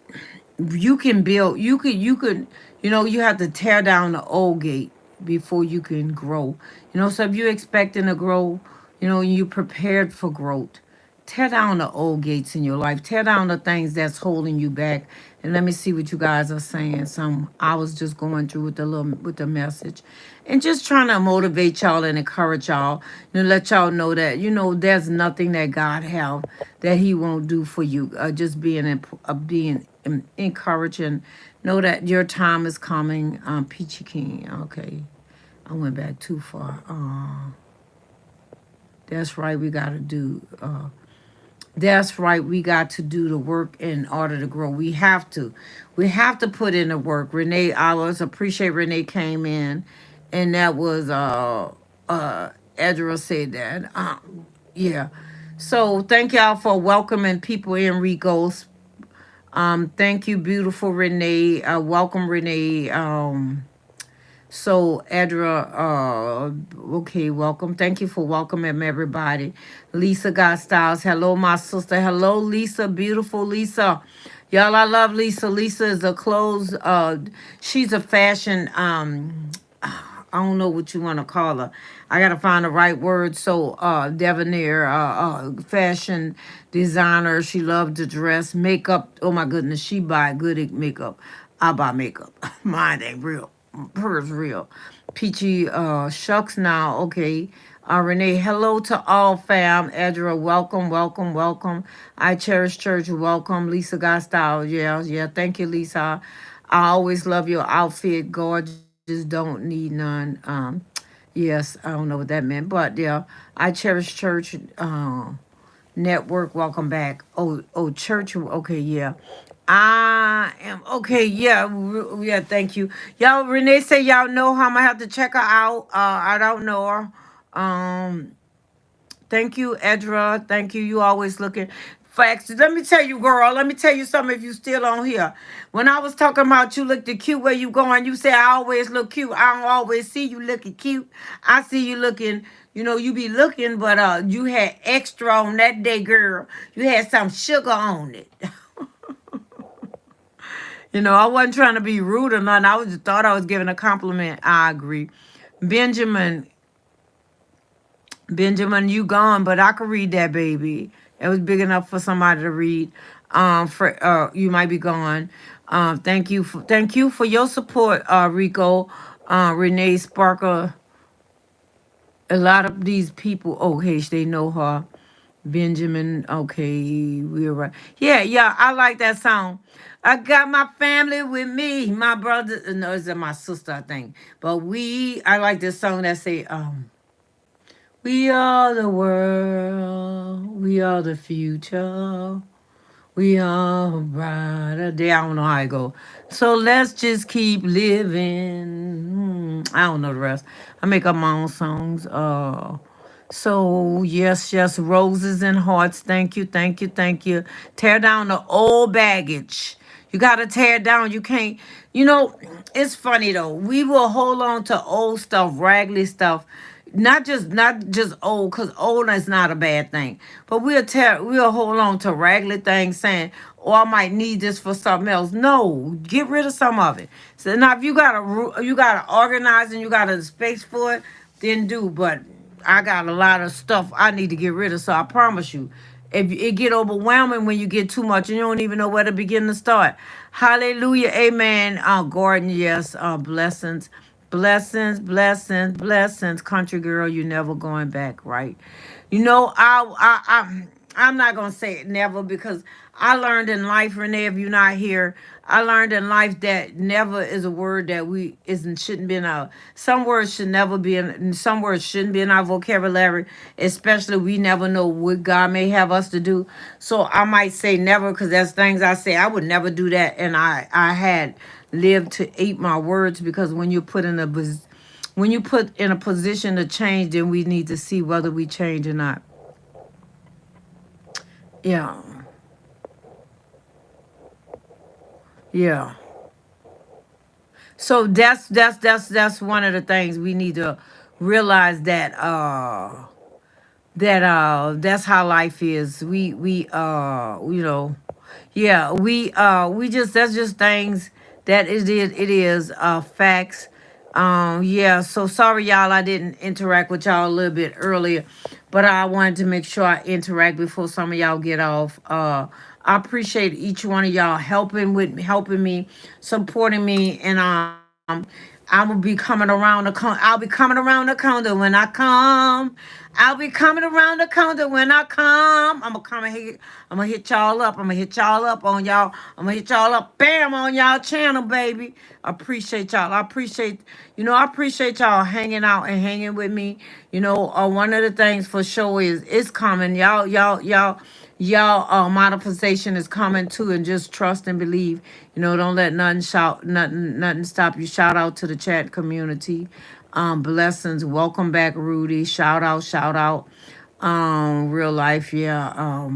you can build. You have to tear down the old gate before you can grow. So if you're expecting to grow, you prepared for growth. Tear down the old gates in your life. Tear down the things that's holding you back. And let me see what you guys are saying. I was just going through with the message, and just trying to motivate y'all and encourage y'all. Let y'all know that there's nothing that God have that He won't do for you. Just being encouraging. Know that your time is coming. Peachy King. Okay, I went back too far. That's right. We got to do. That's right. We got to do the work in order to grow. We have to. We have to put in the work. Renee, I was appreciate Renee came in, and that was Edra said that. Yeah. So thank y'all for welcoming people in, Ricos. Thank you, beautiful Renee. Welcome, Renee. So, Edra, okay, welcome. Thank you for welcoming everybody. Lisa God Styles. Hello, my sister. Hello, Lisa. Beautiful Lisa. Y'all, I love Lisa. Lisa is a clothes, she's a fashion, I don't know what you want to call her. I gotta find the right word. So, debonair, fashion designer. She loved to dress, makeup. Oh my goodness, she buy good at makeup. I buy makeup. Mine ain't real. Hers real. Peachy, shucks now. Okay. Renee, hello to all fam. Edra, welcome, welcome, welcome. I Cherish Church, welcome. Lisa got style. Yeah, yeah. Thank you, Lisa. I always love your outfit. Gorgeous. Don't need none. Yes, I don't know what that meant, but yeah, I Cherish Church Network. Welcome back. Oh, church. Okay, yeah. I am okay. Yeah, yeah. Thank you, y'all. Renee say y'all know how I'm gonna have to check her out. I don't know her. Thank you, Edra. Thank you. You always looking facts. Let me tell you, girl. Let me tell you something. If you still on here, when I was talking about you looked cute where you going, you say I always look cute. I don't always see you looking cute. I see you looking. You be looking, but you had extra on that day, girl. You had some sugar on it. I wasn't trying to be rude or nothing. I was just thought I was giving a compliment. I agree. Benjamin Benjamin, you gone, but I could read that, baby. It was big enough for somebody to read. For you might be gone. Thank you for your support, Rico, Renee Sparker. A lot of these people, oh, hey, they know her. Benjamin, okay, we're right. Yeah, yeah, I like that song. I got my family with me, my brother. No, it's my sister, I think. But I like this song that say, we are the world, we are the future. We are brighter day. I don't know how I go. So let's just keep living. I don't know the rest. I make up my own songs. So yes, yes, roses and hearts. Thank you, thank you, thank you. Tear down the old baggage. You gotta tear it down. You can't. You know, it's funny though. We will hold on to old stuff, raggedy stuff, not just old, because old is not a bad thing. But we'll hold on to raggedy things, saying, "Oh, I might need this for something else." No, get rid of some of it. So now, if you gotta organize and you got a space for it, then do. But I got a lot of stuff I need to get rid of. So I promise you, if it get overwhelming when you get too much and you don't even know where to begin to start. Hallelujah, amen. Gordon, yes, blessings. Blessings, blessings, blessings, country girl. You never going back, right? You know, I'm not gonna say it never, because I learned in life, Renee. If you're not here, I learned in life that never is a word that we isn't shouldn't be in our. Some words should never be in. Some words shouldn't be in our vocabulary. Especially, we never know what God may have us to do. So I might say never, because there's things I say I would never do that, and I had lived to eat my words, because when you put in a position to change, then we need to see whether we change or not. Yeah, yeah. So that's one of the things we need to realize, that that's how life is. Yeah, we just that's just things that it is facts. Yeah, so sorry y'all I didn't interact with y'all a little bit earlier, but I wanted to make sure I interact before some of y'all get off. I appreciate each one of y'all helping me, supporting me, and I will be coming around I'll be coming around the corner when I come. I'll be coming around the corner when I come. I'm gonna hit y'all up. I'm gonna hit y'all up on y'all. I'm gonna hit y'all up, bam, on y'all channel, baby. I appreciate y'all. I appreciate y'all hanging out and hanging with me. One of the things for sure is it's coming. Y'all modification is coming too, and just trust and believe. Don't let nothing stop you. Shout out to the chat community. Blessings. Welcome back, Rudy. Shout out. Real life, yeah.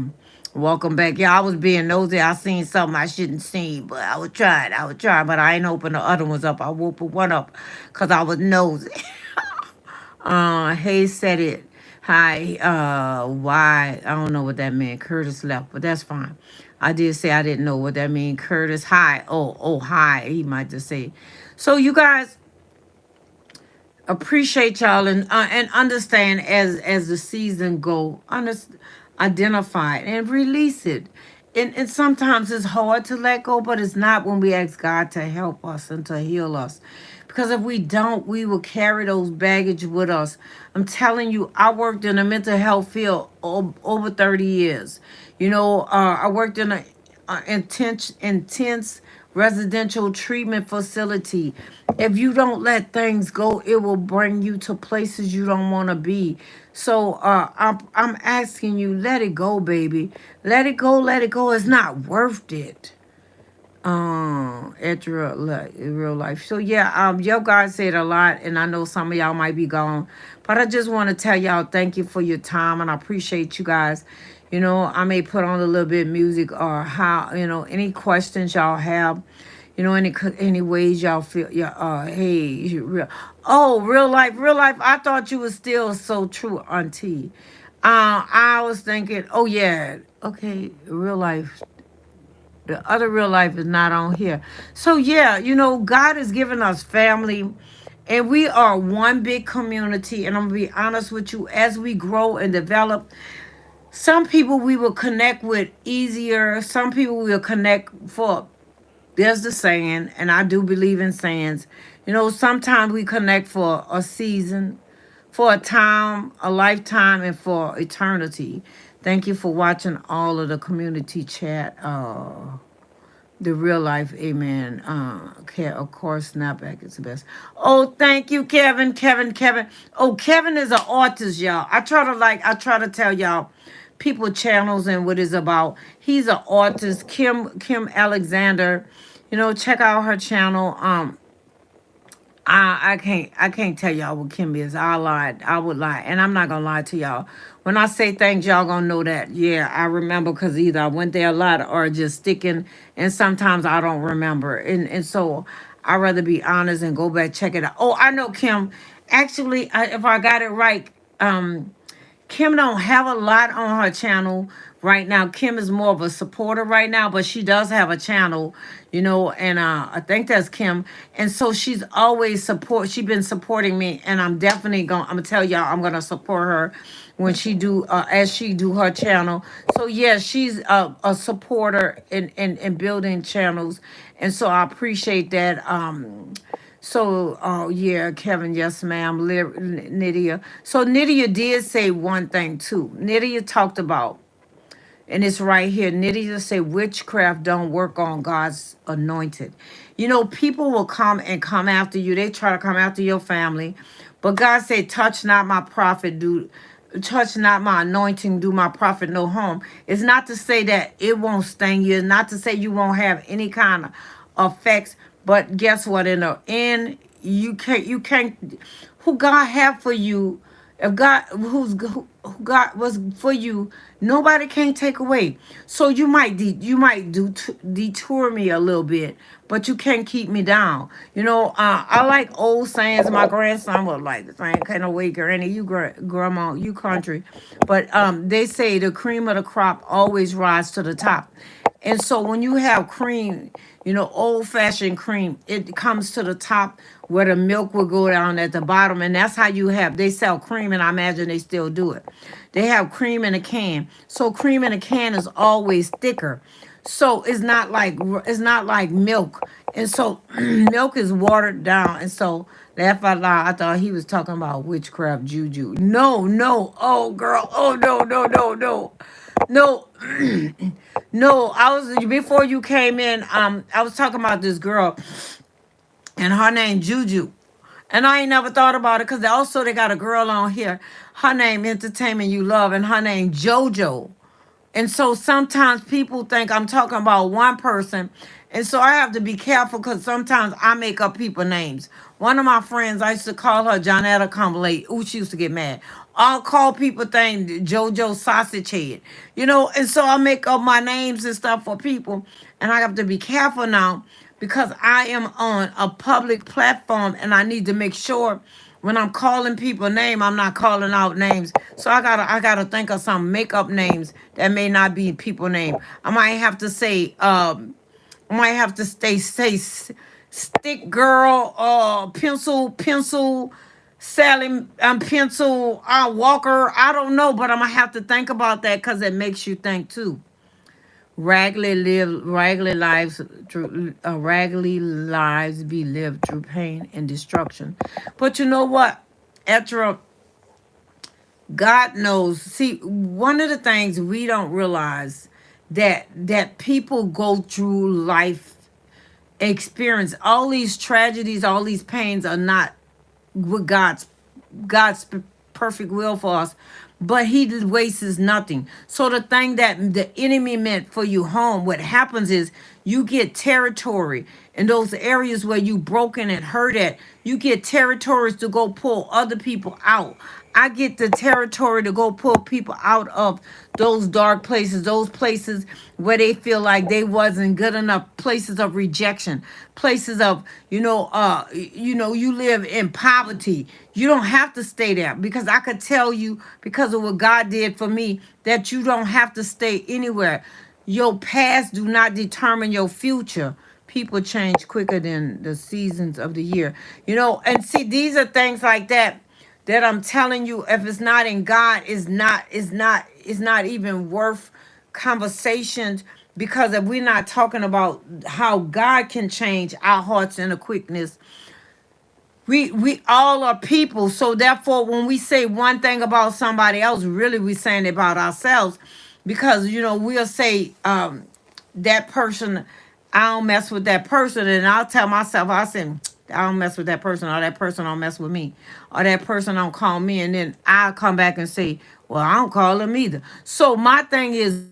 Welcome back. Yeah, I was being nosy. I seen something I shouldn't seen, but I was trying, but I ain't open the other ones up. I will put one up because I was nosy. Hey said it. Hi, why? I don't know what that meant. Curtis left, but that's fine. I did say I didn't know what that mean. Curtis, hi. Oh, hi. He might just say. So you guys, appreciate y'all, and understand, as the season go, identify it and release it. And sometimes it's hard to let go, but it's not when we ask God to help us and to heal us. Because if we don't, we will carry those baggage with us. I'm telling you, I worked in the mental health field over 30 years. I worked in a intense residential treatment facility. If you don't let things go, it will bring you to places you don't want to be. So I'm asking you, let it go, baby. Let it go, let it go. It's not worth it. At real life. So yeah, your guys said a lot, and I know some of y'all might be gone, but I just want to tell y'all thank you for your time, and I appreciate you guys. I may put on a little bit of music, or how, any questions y'all have, any ways y'all feel. Yeah. Hey, real life. I thought you was still so true, Auntie. I was thinking, oh yeah, okay, real life. The other real life is not on here. So yeah, God has given us family, And we are one big community. And I'm gonna be honest with you, as we grow and develop, some people we will connect with easier. Some people will connect for, there's the saying, and I do believe in sayings. Sometimes we connect for a season, for a time, a lifetime, and for eternity. Thank you for watching all of the community chat. The real life, amen. Of course, snapback is the best. Oh, thank you, Kevin, Kevin, Kevin. Oh, Kevin is an artist, y'all. I try to tell y'all people channels and what it's about. He's an artist. Kim Alexander. Check out her channel. I can't tell y'all what Kim is. I lied. I would lie. And I'm not gonna lie to y'all. When I say things, y'all gonna know that. Yeah, I remember because either I went there a lot or just sticking, and sometimes I don't remember. And so I'd rather be honest and go back, check it out. Oh, I know Kim. Actually, if I got it right, Kim don't have a lot on her channel right now. Kim is more of a supporter right now, but she does have a channel, and I think that's Kim. And so she's always she's been supporting me, and I'm gonna tell y'all I'm gonna support her when she do as she do her channel. So yeah, she's a supporter in building channels, and so I appreciate that. So, oh yeah, Kevin, yes, ma'am. Nydia. So Nydia did say one thing too. Nydia talked about, and it's right here. Nydia say witchcraft don't work on God's anointed. People will come after you. They try to come after your family, but God said, "Touch not my prophet, do touch not my anointing, do my prophet no harm." It's not to say that it won't sting you. It's not to say you won't have any kind of effects. But guess what? In the end, you can't. Who God have for you, if God who God was for you, nobody can take away. So you might detour me a little bit, but you can't keep me down. I like old sayings. My grandson was like, "Saying, can't no way, granny, you grandma, you country," but they say the cream of the crop always rise to the top. And so when you have cream, old fashioned cream, it comes to the top where the milk will go down at the bottom. And that's how they sell cream, and I imagine they still do it. They have cream in a can. So cream in a can is always thicker. So it's not like milk. And so milk is watered down. And so laugh out loud, I thought he was talking about witchcraft juju. No, no. Oh girl. Oh no, no, no, no. No, no, I was before you came in. I was talking about this girl, and her name Juju, and I ain't never thought about it because also they got a girl on here. Her name Entertainment You Love, and her name JoJo. And so sometimes people think I'm talking about one person. And so I have to be careful because sometimes I make up people names. One of my friends, I used to call her Johnetta Complete. Ooh, she used to get mad. I'll call people things JoJo Sausage Head. And so I make up my names and stuff for people. And I have to be careful now because I am on a public platform and I need to make sure when I'm calling people name, I'm not calling out names. So I gotta think of some make up names that may not be people name. I might have to say stick girl, pencil, Sally, pencil, Walker. I don't know, but I'm gonna have to think about that because it makes you think too. Raggedy lives be lived through pain and destruction. But you know what, Etra, God knows. See, one of the things we don't realize that people go through life, experience all these tragedies, all these pains are not with God's perfect will for us, but He wastes nothing. So the thing that the enemy meant for you home, what happens is you get territory in those areas where you broken and hurt at. You get territories to go pull other people out. I get the territory to go pull people out of those dark places, those places where they feel like they wasn't good enough, places of rejection, places of, you live in poverty. You don't have to stay there because I could tell you because of what God did for me that you don't have to stay anywhere. Your past do not determine your future. People change quicker than the seasons of the year. And see, these are things like that that I'm telling you, if it's not in God, is not even worth conversations, because if we're not talking about how God can change our hearts in a quickness, we all are people. So therefore, when we say one thing about somebody else, really we're saying it about ourselves. Because we'll say, that person, I don't mess with that person, and I'll tell myself, I said, I don't mess with that person, or that person don't mess with me, or that person don't call me, and then I'll come back and say, well, I don't call them either. So my thing is,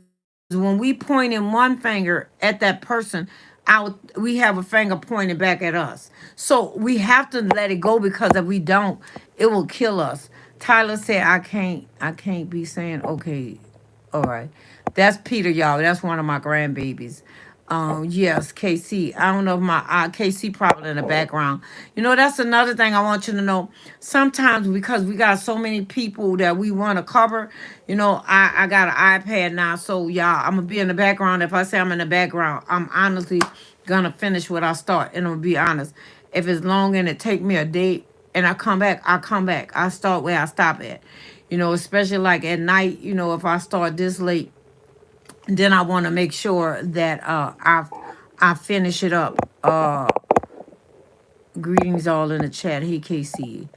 when we pointing one finger at that person, we have a finger pointing back at us. So we have to let it go, because if we don't, it will kill us. Tyler said, I can't be saying okay. All right. That's Peter, y'all. That's one of my grandbabies. Yes, KC. I don't know if my KC probably in the background. That's another thing I want you to know. Sometimes, because we got so many people that we want to cover, I got an iPad now, so y'all, I'm gonna be in the background. If I say I'm in the background, I'm honestly gonna finish what I start, and I'm gonna be honest. If it's long and it take me a day and I come back, I come back. I start where I stop at. Especially like at night, if I start this late, then I want to make sure that I finish it up. Greetings all in the chat. Hey KC.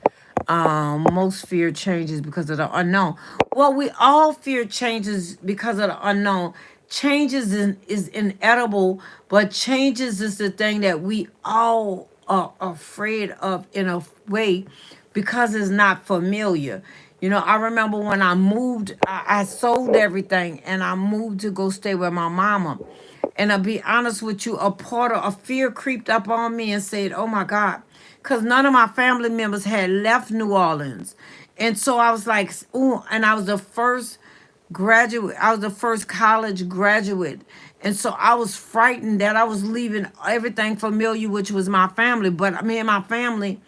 Most fear changes because of the unknown. Well, we all fear changes because of the unknown. Changes is inedible, but changes is the thing that we all are afraid of in a way, because it's not familiar. I remember when I moved, I sold everything and I moved to go stay with my mama. And I'll be honest with you, a part of a fear creeped up on me and said, oh my God, because none of my family members had left New Orleans. And so I was like, ooh, and I was the first graduate, I was the first college graduate. And so I was frightened that I was leaving everything familiar, which was my family. But me and my family,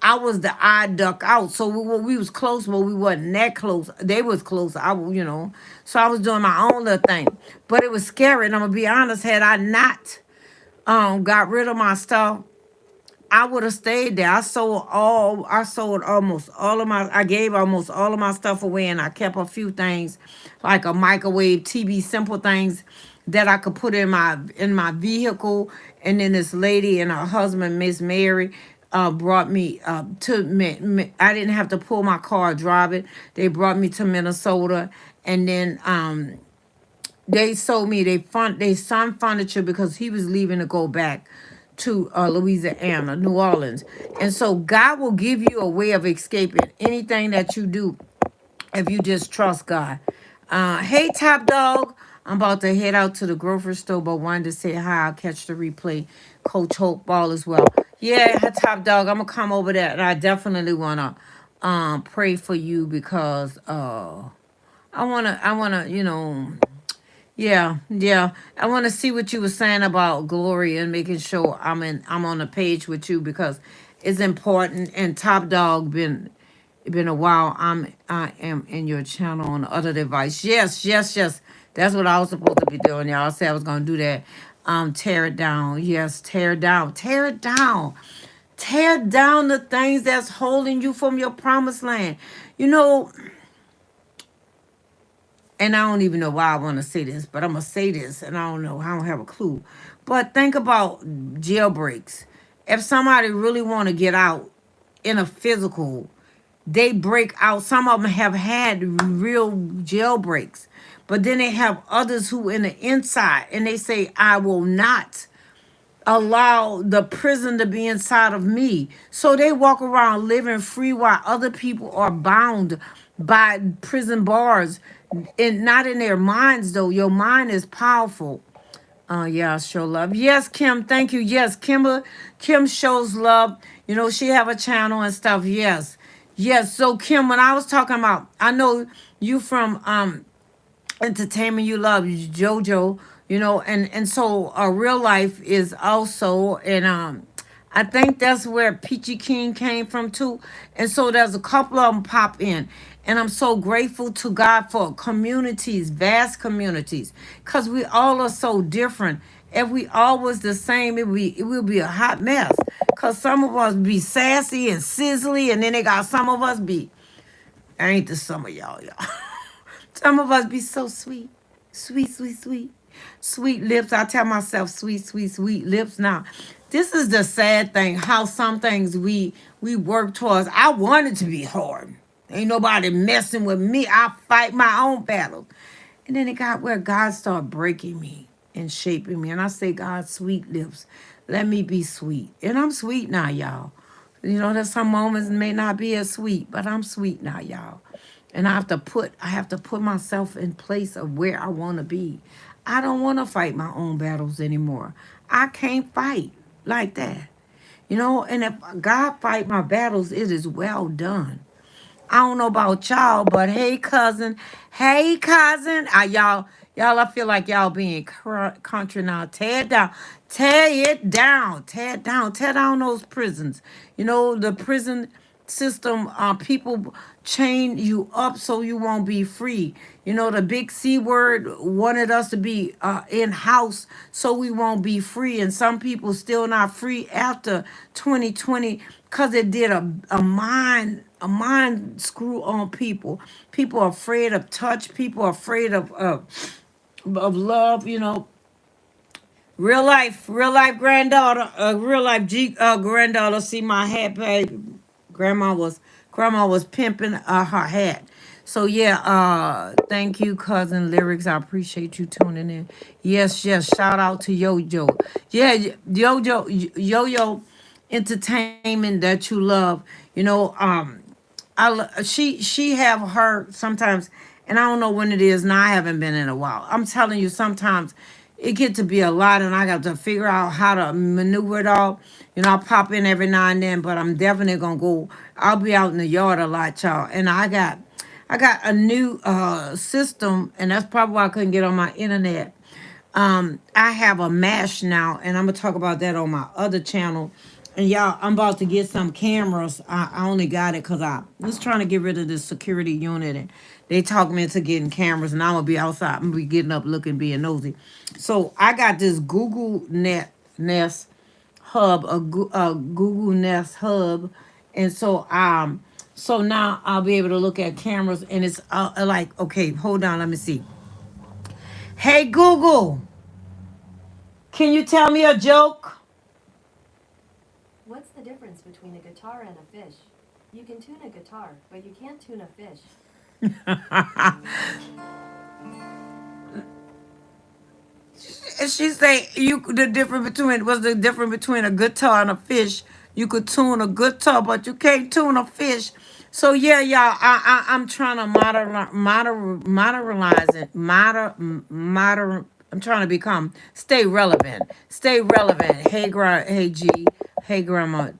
I was the odd duck out. So we was close, but we wasn't that close. They was close. So I was doing my own little thing. But it was scary. And I'm gonna be honest, had I not got rid of my stuff, I would have stayed there. I sold almost all of my, I gave almost all of my stuff away, and I kept a few things like a microwave, TV, simple things that I could put in my vehicle. And then this lady and her husband, Miss Mary, brought me I didn't have to pull my car, drive it. They brought me to Minnesota, and then they sold me they Sun Furniture, because he was leaving to go back to Louisiana, New Orleans. And so God will give you a way of escaping anything that you do if you just trust God. Hey, Top Dog. I'm about to head out to the grocery store, but wanted to say hi. I'll catch the replay. Coach Hope Ball as well. Yeah, Top Dog. I'm gonna come over there, and I definitely wanna pray for you, because I wanna yeah, yeah. I want to see what you were saying about glory, and making sure I'm on the page with you, because it's important. And Top Dog, been a while. I am in your channel on the other device. Yes, yes, yes. That's what I was supposed to be doing, y'all. I said I was gonna do that. Tear it down. Yes, tear it down. Tear it down. Tear down the things that's holding you from your promised land. You know, and I don't even know why I want to say this, but I'm gonna say this, and I don't know, I don't have a clue. But think about jailbreaks. If somebody really want to get out in a physical, they break out. Some of them have had real jailbreaks, but then they have others who in the inside, and they say, "I will not allow the prison to be inside of me." So they walk around living free while other people are bound by prison bars, and not in their minds though. Your mind is powerful. Yeah, show love. Yes, Kim, thank you. Yes, Kim shows love. She have a channel and stuff. Yes. Yes. So Kim, when I was talking about, I know you from entertainment, you love JoJo, and so real life is also, and I think that's where Peachy King came from too. And so there's a couple of them pop in. And I'm so grateful to God for communities, vast communities, because we all are so different. If we all was the same, it will be a hot mess. Cause some of us be sassy and sizzly, and then they got some of us be. I ain't the some of y'all. Some of us be so sweet, sweet, sweet, sweet, sweet lips. I tell myself, sweet, sweet, sweet lips. Now, this is the sad thing. How some things we work towards. I want it to be hard. Ain't nobody messing with me. I fight my own battles. And then it got where God started breaking me and shaping me. And I say, God, sweet lips, let me be sweet. And I'm sweet now, y'all. There's some moments may not be as sweet, but I'm sweet now, y'all. And I have to put myself in place of where I want to be. I don't want to fight my own battles anymore. I can't fight like that. And if God fight my battles, it is well done. I don't know about y'all, but hey cousin, y'all, I feel like y'all being country now. Tear it down, tear down those prisons. The prison system, people chain you up so you won't be free. The big C word wanted us to be in house so we won't be free, and some people still not free after 2020 because it did a mind screw on people. People are afraid of touch. People are afraid of love. Real life granddaughter, real life granddaughter. See my hat, baby. Grandma was grandma was pimping her hat. So yeah, thank you, cousin Lyrics. I appreciate you tuning in. Yes, yes. Shout out to Yo. Yeah, Yo entertainment that you love. She have her sometimes, and I don't know when it is now. I haven't been in a while. I'm telling you, sometimes it get to be a lot, and I got to figure out how to maneuver it all. I pop in every now and then, but I'm definitely gonna go. I'll be out in the yard a lot, y'all, and I got a new system, and that's probably why I couldn't get on my internet. I have a mash now, and I'm gonna talk about that on my other channel. And y'all, I'm about to get some cameras. I only got it because I was trying to get rid of this security unit, and they talked me into getting cameras, and I'm gonna be outside. I'm gonna be getting up, looking, being nosy. So I got this Google Nest Hub, a Google Nest Hub, and so now I'll be able to look at cameras, and it's like, okay, hold on, let me see. Hey Google, can you tell me a joke? What's the difference between a guitar and a fish? You can tune a guitar, but you can't tune a fish. And she say what's the difference between a guitar and a fish? You could tune a guitar, but you can't tune a fish. So yeah, y'all, I'm trying to modernize it, I'm trying to stay relevant. Hey G, hey grandma's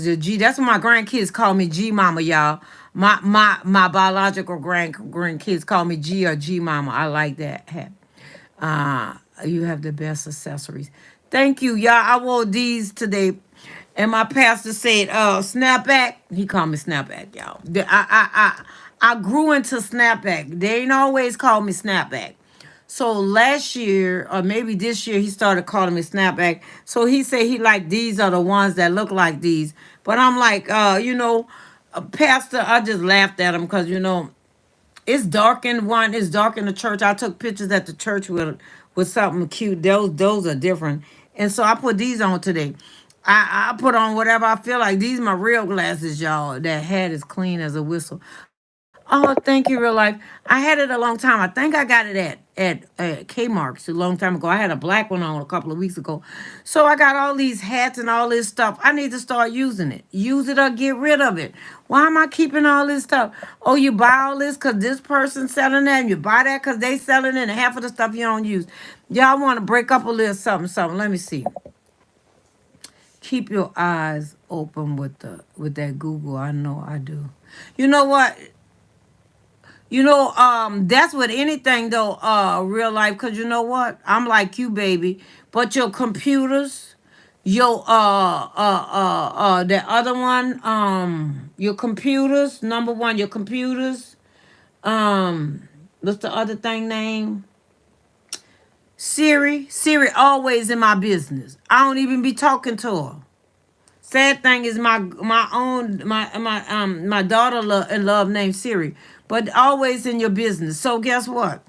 the G. That's what my grandkids call me, G mama, y'all. My biological grandkids call me G or G mama. I like that. You have the best accessories. Thank you, y'all. I wore these today, and my pastor said, snapback." He called me snapback, y'all. I grew into snapback. They ain't always called me snapback. So last year, or maybe this year, he started calling me snapback. So he said he like these are the ones that look like these. But I'm like, Pastor, I just laughed at him because it's dark in one. It's dark in the church. I took pictures at the church with something cute. Those are different. And so I put these on today. I put on whatever I feel like. These my real glasses, y'all. That hat is clean as a whistle. Oh, thank you, real life. I had it a long time. I think I got it at Kmart's a long time ago. I had a black one on a couple of weeks ago. So I got all these hats and all this stuff. I need to start using it. Use it or get rid of it. Why am I keeping all this stuff? Oh, you buy all this because this person's selling that, and you buy that because they selling it, and half of the stuff you don't use. Y'all want to break up a little something, something. Let me see. Keep your eyes open with that Google. I know I do. You know what? That's with anything though, real life, cause you know what? I'm like you, baby. But your computers, the other one, your computers, number one, your computers, what's the other thing name? Siri always in my business. I don't even be talking to her. Sad thing is my daughter in love named Siri, but always in your business. So guess what?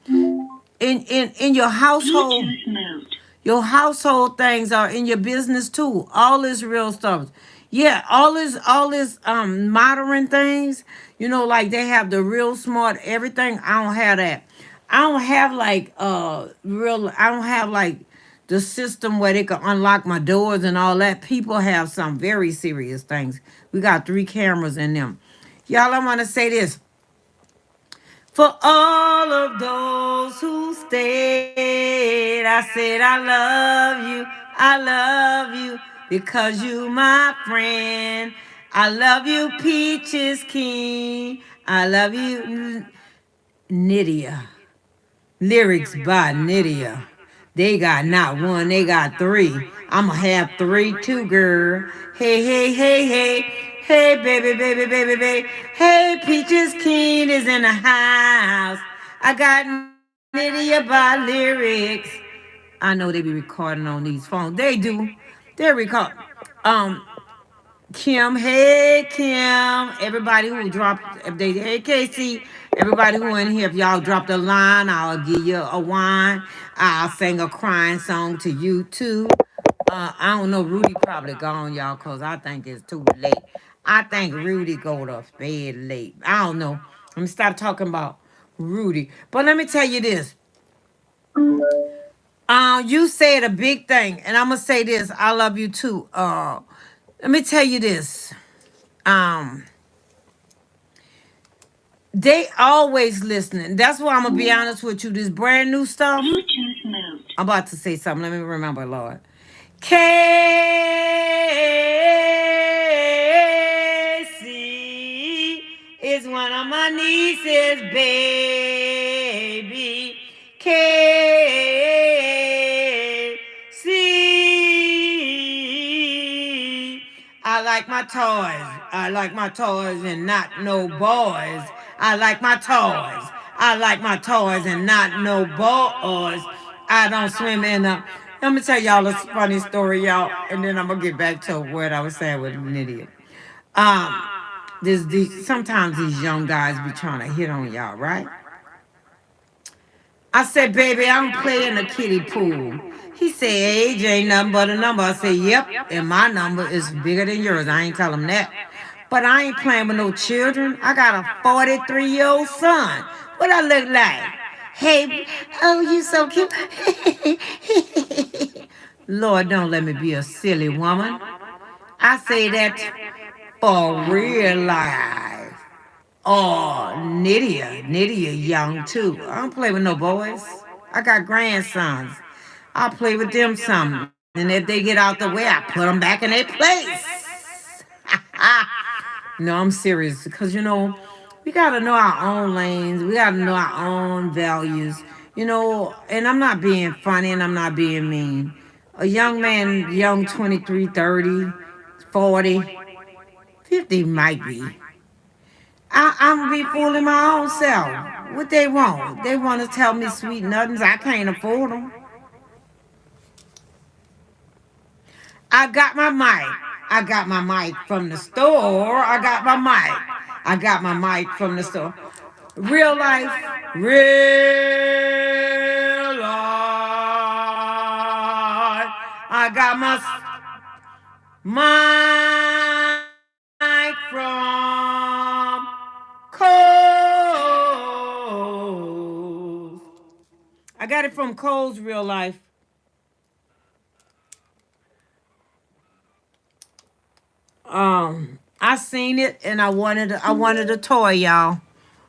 In your household, your household things are in your business too. All this real stuff. Yeah, all this modern things, like they have the real smart everything. I don't have that. I don't have like real I don't have like the system where they can unlock my doors and all that. People have some very serious things. We got 3 cameras in them. Y'all, I want to say this. For all of those who stayed, I said, I love you, I love you, because you my friend. I love you, Peaches King. I love you, Nydia. Lyrics by Nydia. They got not one, they got 3. I'ma have 3 too, girl. Hey, hey, hey, hey. Hey, baby, baby, baby, baby. Hey, Peaches King is in the house. I got Nydia by lyrics. I know they be recording on these phones. They do. They record. Um, Kim, hey Kim, everybody who dropped, if they, hey Casey, everybody who in here, if y'all dropped a line, I'll give you a wine. I'll sing a crying song to you too. I don't know, Rudy probably gone, y'all, cause I think it's too late. I think Rudy go to bed late. I don't know. Let me stop talking about Rudy. But let me tell you this. You said a big thing, and I'm gonna say this. I love you too. Let me tell you this. Um, They always listening. That's why I'm gonna be honest with you. This brand new stuff. I'm about to say something. Let me remember, Lord. Casey is one of my nieces, baby. Casey. I like my toys. I like my toys and not no boys. I like my toys. I like my toys and not no boys. I don't swim in a. Let me tell y'all a funny story, y'all, and then I'm gonna get back to what I was saying with Lydia. Um, sometimes these young guys be trying to hit on y'all, right? I said, baby, I don't play in the kiddie pool. He said, age ain't nothing but a number. I said, yep, and my number is bigger than yours. I ain't tell him that. But I ain't playing with no children. I got a 43-year-old son. What I look like? Hey, oh, you so cute. Lord, don't let me be a silly woman. I say that for real life. Oh, Nydia young too. I don't play with no boys. I got grandsons. I play with them some. And if they get out the way, I put them back in their place. No, I'm serious. Because, we got to know our own lanes. We got to know our own values. And I'm not being funny and I'm not being mean. A young man, young 23, 30, 40, 50 might be. I'm be fooling my own self. What they want? They want to tell me sweet nothings. I can't afford them. I got my mic. I got my mic from the store. I got my mic. I got my mic from the store. Real life. Real life. I got my mic from Coles. I got it from Coles Real Life. I seen it and I wanted a toy, y'all.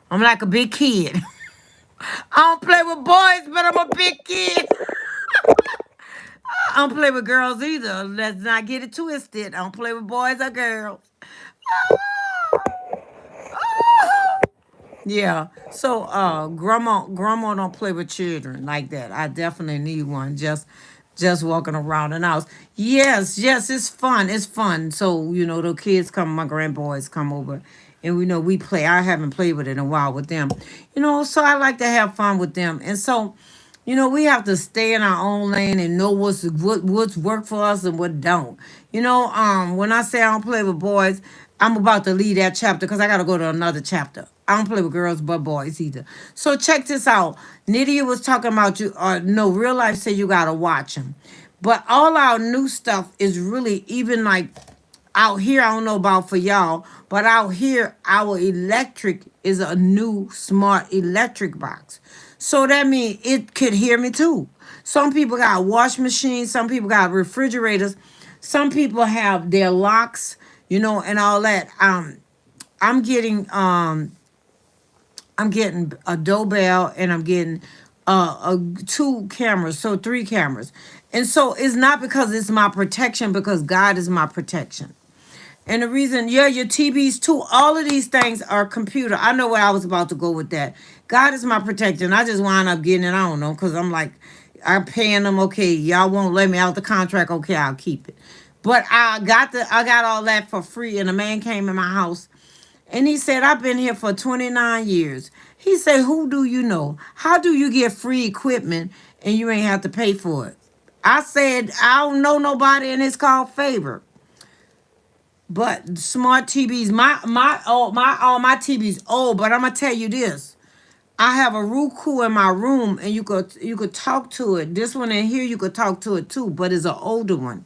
I'm like a big kid. I don't play with boys, but I'm a big kid. I don't play with girls either. Let's not get it twisted. I don't play with boys or girls. Yeah. So grandma don't play with children like that. I definitely need one just walking around the house. Yes, it's fun. It's fun. So, the kids come, my grandboys come over and we play. I haven't played with it in a while with them. So I like to have fun with them. And so We have to stay in our own lane and know what's work for us and what don't. When I say I don't play with boys, I'm about to leave that chapter because I gotta go to another chapter. I don't play with girls but boys either. So check this out. Nydia was talking about you. No, real life said you gotta watch them, but all our new stuff is really even like out here. I don't know about for y'all, but out here, our electric is a new smart electric box. So that means it could hear me too. Some people got wash machines, some people got refrigerators, some people have their locks, and all that. I'm getting a doorbell and I'm getting two cameras, so three cameras. And so it's not because it's my protection, because God is my protection. And the reason, yeah, your TVs too, all of these things are computer. I know where I was about to go with that. God is my protection. I just wind up getting it, I don't know, because I'm like, I'm paying them, okay, y'all won't let me out the contract, okay, I'll keep it. But I got all that for free, and a man came in my house and he said, I've been here for 29 years. He said, who do you know? How do you get free equipment and you ain't have to pay for it? I said, I don't know nobody, and it's called favor. But smart TVs, my TV's old, but I'm gonna tell you this. I have a Roku in my room, and you could talk to it. This one in here, you could talk to it too, but it's an older one.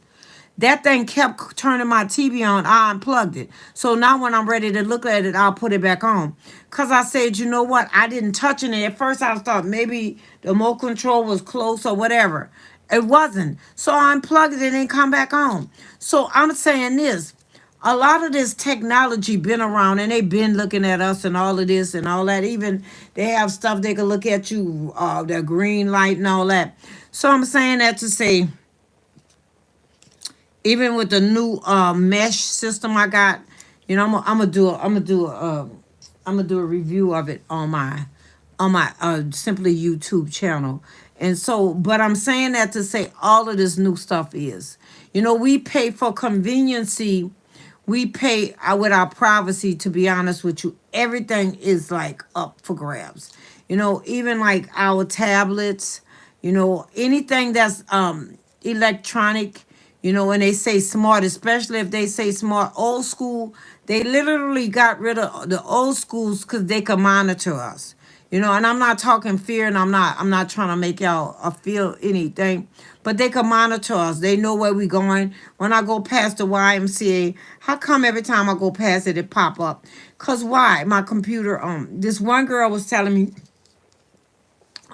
That thing kept turning my TV on. I unplugged it. So now when I'm ready to look at it, I'll put it back on. Because I said, you know what? I didn't touch it. At first, I thought maybe the remote control was close or whatever. It wasn't. So I unplugged it and then come back on. So I'm saying this. A lot of this technology been around and they been looking at us and all of this and all that. Even they have stuff they can look at you, the green light and all that. So I'm saying that to say, even with the new mesh system I got, I'm gonna do a review of it on my simply YouTube channel. And so, but I'm saying that to say all of this new stuff is, we pay for conveniency. We pay with our privacy. To be honest with you, everything is like up for grabs. Even like our tablets, anything that's electronic, when they say smart, especially if they say smart old school, they literally got rid of the old schools because they could monitor us. And I'm not talking fear, and I'm not trying to make y'all feel anything, but they can monitor us. They know where we going. When I go past the YMCA, how come every time I go past it, it pop up? Cause why? My computer. This one girl was telling me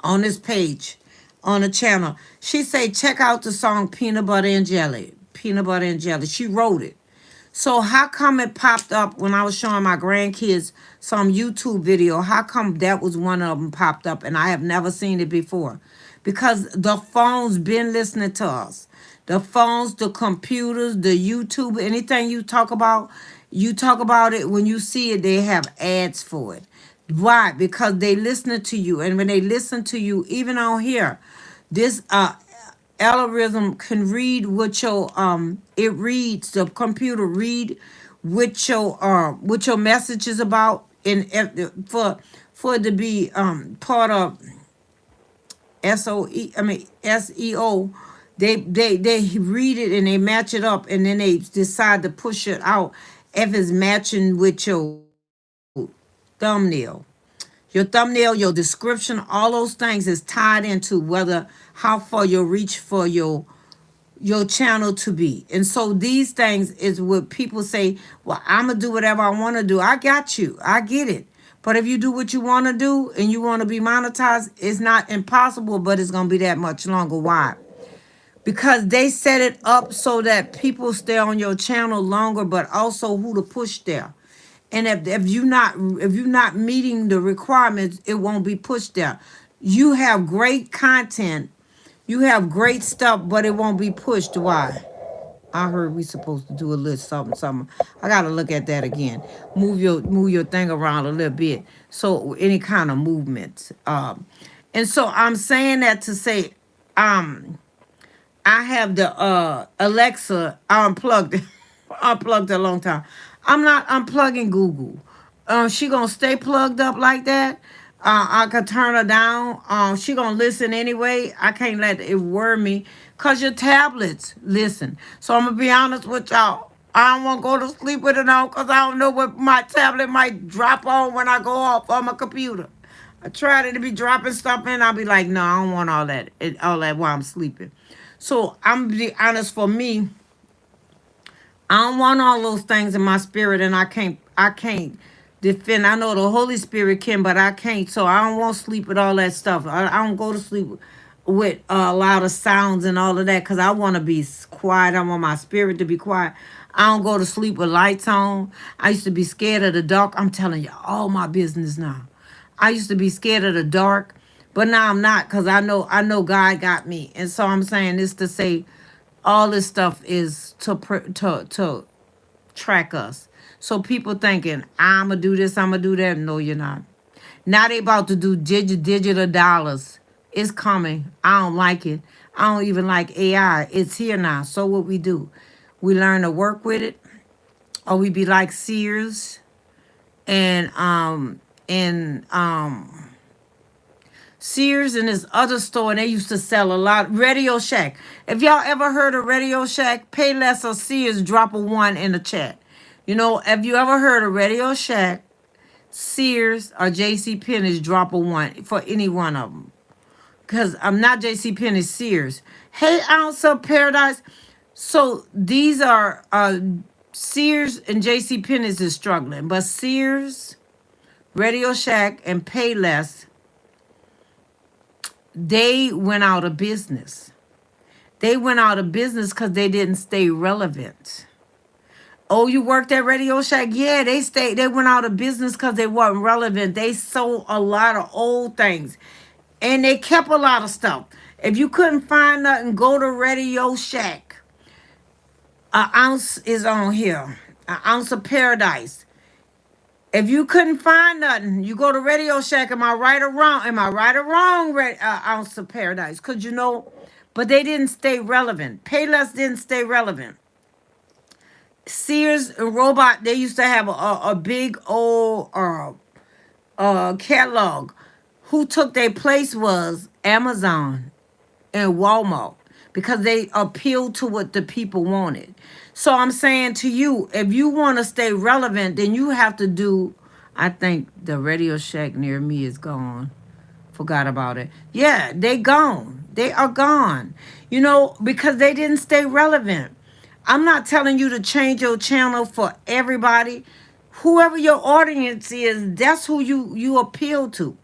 on this page, on the channel. She said, check out the song Peanut Butter and Jelly. Peanut Butter and Jelly. She wrote it. So how come it popped up when I was showing my grandkids some YouTube video? How come that was one of them popped up and I have never seen it before? Because the phones been listening to us. The phones, the computers, the YouTube, anything you talk about it, when you see it, they have ads for it. Why? Because they listening to you. And when they listen to you, even on here, this algorithm can read what your it reads, the computer read what your message is about, and for it to be part of SEO. They read it and they match it up, and then they decide to push it out if it's matching with your thumbnail. Your thumbnail, your description, all those things is tied into whether how far you'll reach for your channel to be. And so these things is what people say, well, I'm gonna do whatever I want to do. I got you. I get it. But if you do what you want to do and you want to be monetized, it's not impossible, but it's gonna be that much longer. Why? Because they set it up so that people stay on your channel longer, but also who to push there. And if you're not meeting the requirements, it won't be pushed there. You have great content, you have great stuff, but it won't be pushed. Why? I heard we supposed to do a little something, something. I gotta look at that again. Move your thing around a little bit. So any kind of movements. And so I'm saying that to say, um, I have the Alexa. I unplugged it. Unplugged it a long time. I'm not unplugging Google. She gonna stay plugged up like that. I could turn her down. She gonna listen anyway. I can't let it worry me, cause your tablets listen. So I'm gonna be honest with y'all. I don't want to go to sleep with it on, cause I don't know what my tablet might drop on when I go off on my computer. I tried it to be dropping stuff in. I'll be like, no, I don't want all that while I'm sleeping. So I'm be honest. For me, I don't want all those things in my spirit, and I can't defend. I know the Holy Spirit can, but I can't. So I don't want to sleep with all that stuff. I don't go to sleep with a lot of sounds and all of that, because I want to be quiet. I want my spirit to be quiet. I don't go to sleep with lights on. I used to be scared of the dark. I'm telling you all my business now. I used to be scared of the dark, but now I'm not, because I know God got me. And so I'm saying this to say all this stuff is to track us. So people thinking, I'ma do this, I'ma do that. No, you're not. Now they about to do digital dollars. It's coming. I don't like it. I don't even like AI. It's here now. So what we do? We learn to work with it, or we be like Sears and Sears and this other store, and they used to sell a lot. Radio Shack. If y'all ever heard of Radio Shack, pay less or Sears, drop a one in the chat. If you ever heard of Radio Shack, Sears, or JC Penney's, drop a one for any one of them. Because I'm not JC Penney, Sears. Hey, Ounce of Paradise. So these are Sears and JC Penney's is struggling, but Sears, Radio Shack, and Payless, they went out of business. They went out of business because they didn't stay relevant. Oh, you worked at Radio Shack? Yeah, they went out of business because they weren't relevant. They sold a lot of old things. And they kept a lot of stuff. If you couldn't find nothing, go to Radio Shack. An ounce is on here. An ounce of paradise. If you couldn't find nothing, you go to Radio Shack. Am I right or wrong? Am I right or wrong, Ounce of Paradise? But they didn't stay relevant. Payless didn't stay relevant. Sears and Robot, they used to have a big old catalog. Who took their place was Amazon and Walmart, because they appealed to what the people wanted. So I'm saying to you, if you want to stay relevant, then you have to do. I think the Radio Shack near me is gone. Forgot about it. Yeah, they gone. They are gone. Because they didn't stay relevant. I'm not telling you to change your channel for everybody. Whoever your audience is, that's who you appeal to.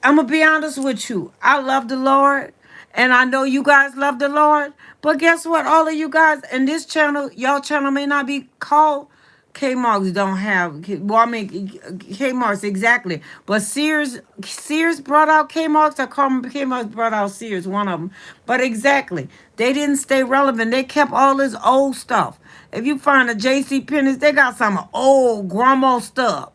I'm gonna be honest with you. I love the Lord, and I know you guys love the Lord. But guess what? All of you guys in this channel, y'all channel may not be called K Marks. Don't have. Well, I mean K Marks exactly. But Sears brought out K Marks. Or K Marks brought out Sears. One of them. But exactly, they didn't stay relevant. They kept all this old stuff. If you find a J.C. Penney's, they got some old grandma stuff.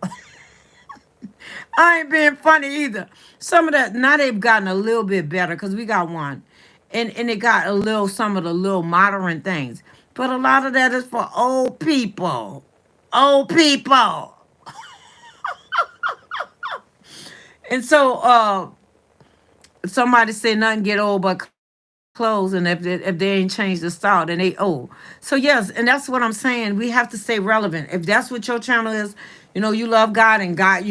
I ain't being funny either. Some of that now they've gotten a little bit better, because we got one, and it got some of the little modern things. But a lot of that is for old people. Old people. And so somebody say nothing get old but clothes, and if they ain't changed the style, then they old. So yes, and that's what I'm saying. We have to stay relevant. If that's what your channel is, you love God, and God,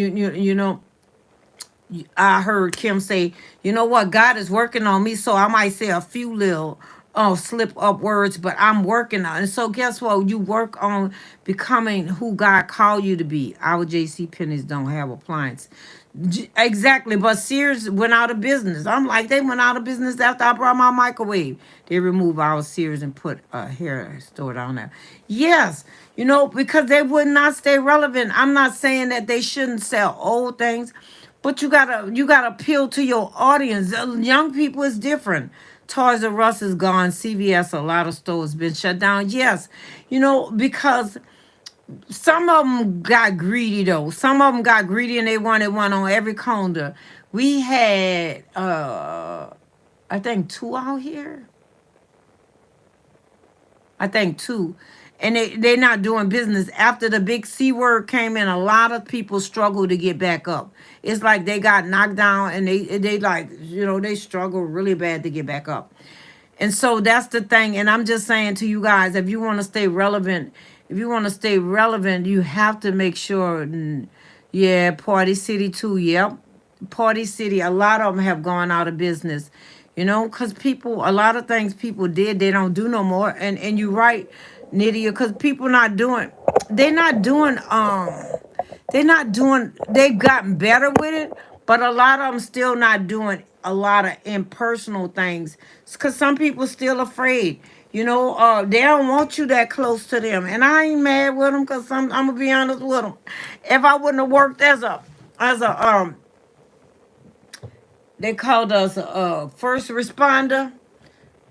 I heard Kim say, you know what, God is working on me, so I might say a few little slip up words, but I'm working on it. So guess what? You work on becoming who God called you to be. Our JC Penney's don't have appliance. Exactly, but Sears went out of business. I'm like, they went out of business after I brought my microwave. They removed our Sears and put a hair store down there. Yes, because they would not stay relevant. I'm not saying that they shouldn't sell old things, but you gotta appeal to your audience. Young people is different. Toys R Us is gone. CVS, a lot of stores been shut down. Yes, because some of them got greedy though. Some of them got greedy, and they wanted one on every corner. We had I think two out here. I think two. and they not doing business. After the big C word came in, a lot of people struggle to get back up. It's like they got knocked down and they like, they struggle really bad to get back up. And so that's the thing. And I'm just saying to you guys, if you want to stay relevant, you have to make sure. Yeah, Party City too. Yep. Party City, a lot of them have gone out of business. Because a lot of things people did, they don't do no more. And you're right, Nydia, because people not doing, they're not doing, they've gotten better with it, but a lot of them still not doing a lot of impersonal things because some people still afraid. They don't want you that close to them, and I ain't mad with them because I'm gonna be honest with them. If I wouldn't have worked as a they called us first responder,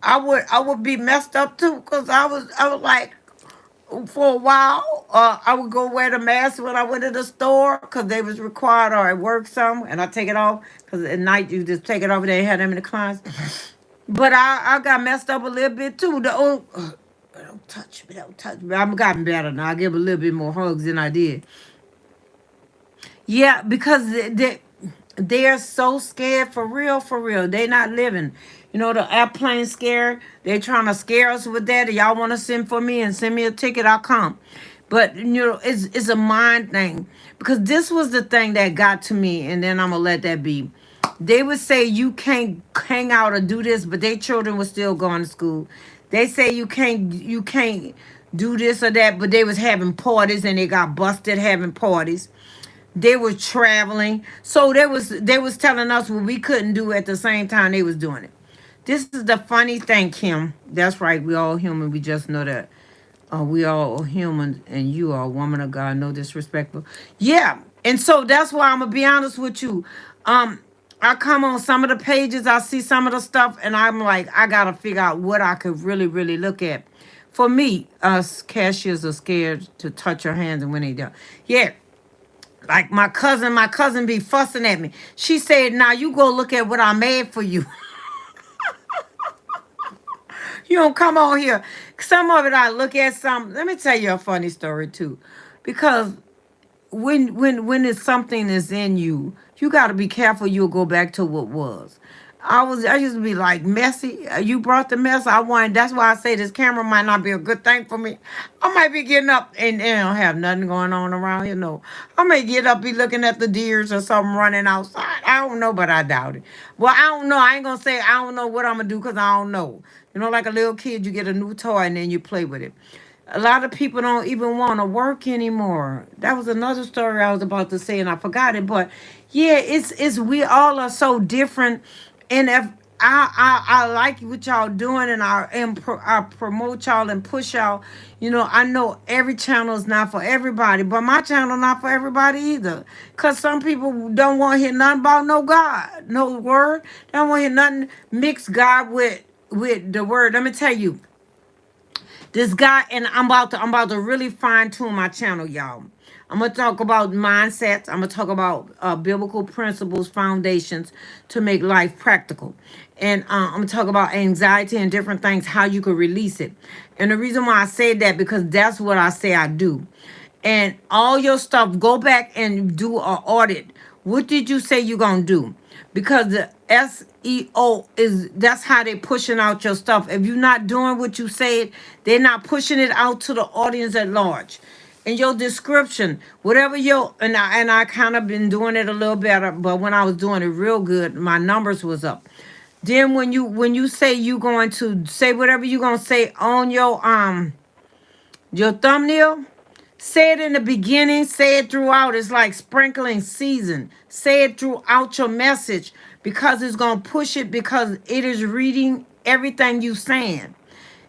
I would be messed up too because I was like, for a while, I would go wear the mask when I went to the store because they was required or at work some, and I take it off because at night you just take it off. They had them in the closet, but I got messed up a little bit too. The old don't touch me. I'm gotten better now. I give a little bit more hugs than I did. Yeah, because they're so scared for real, for real. They not living. The airplane scare. They trying to scare us with that. Y'all want to send for me and send me a ticket, I'll come. But it's a mind thing. Because this was the thing that got to me, and then I'm gonna let that be. They would say you can't hang out or do this, but their children were still going to school. They say you can't do this or that, but they was having parties and they got busted having parties. They were traveling. So they was telling us what we couldn't do at the same time they was doing it. This is the funny thing, Kim. That's right. We all human. We just know that. We all human, and you are a woman of God. No disrespectful. Yeah, and so that's why I'm gonna be honest with you. Um, I come on some of the pages, I see some of the stuff, and I'm like, I gotta figure out what I could really, really look at. For me, us cashiers are scared to touch your hands, and when they do, yeah, like my cousin be fussing at me. She said, "Now you go look at what I made for you. You don't come on here." Some of it I look at some. Let me tell you a funny story too, because when it's something is in you, you got to be careful. You'll go back to what was. I used to be like messy. You brought the mess. I wanted. That's why I say this camera might not be a good thing for me. I might be getting up and don't have nothing going on around here. No, I may get up, be looking at the deers or something running outside. I don't know, but I doubt it. Well, I don't know. I ain't gonna say I don't know what I'm gonna do because I don't know. Like a little kid, you get a new toy and then you play with it. A lot of people don't even want to work anymore. That was another story I was about to say and I forgot it. But yeah, it's we all are so different. And if I like what y'all doing and I promote y'all and push y'all. I know every channel is not for everybody, but my channel not for everybody either. Cause some people don't want to hear nothing about no God, no word. They don't want to hear nothing mix God with the word. Let me tell you, this guy, and I'm about to really fine tune my channel, y'all. I'm gonna talk about mindsets. I'm gonna talk about biblical principles, foundations to make life practical, and I'm gonna talk about anxiety and different things, how you can release it. And the reason why I say that because that's what I say I do. And all your stuff, go back and do an audit. What did you say you're gonna do? Because the SEO is that's how they pushing out your stuff. If you're not doing what you said, they're not pushing it out to the audience at large. In your description, whatever your and I kind of been doing it a little better, but when I was doing it real good, my numbers was up. Then when you say you going to say whatever you gonna say on your thumbnail, say it in the beginning, say it throughout. It's like sprinkling season. Say it throughout your message because it's going to push it because it is reading everything you saying.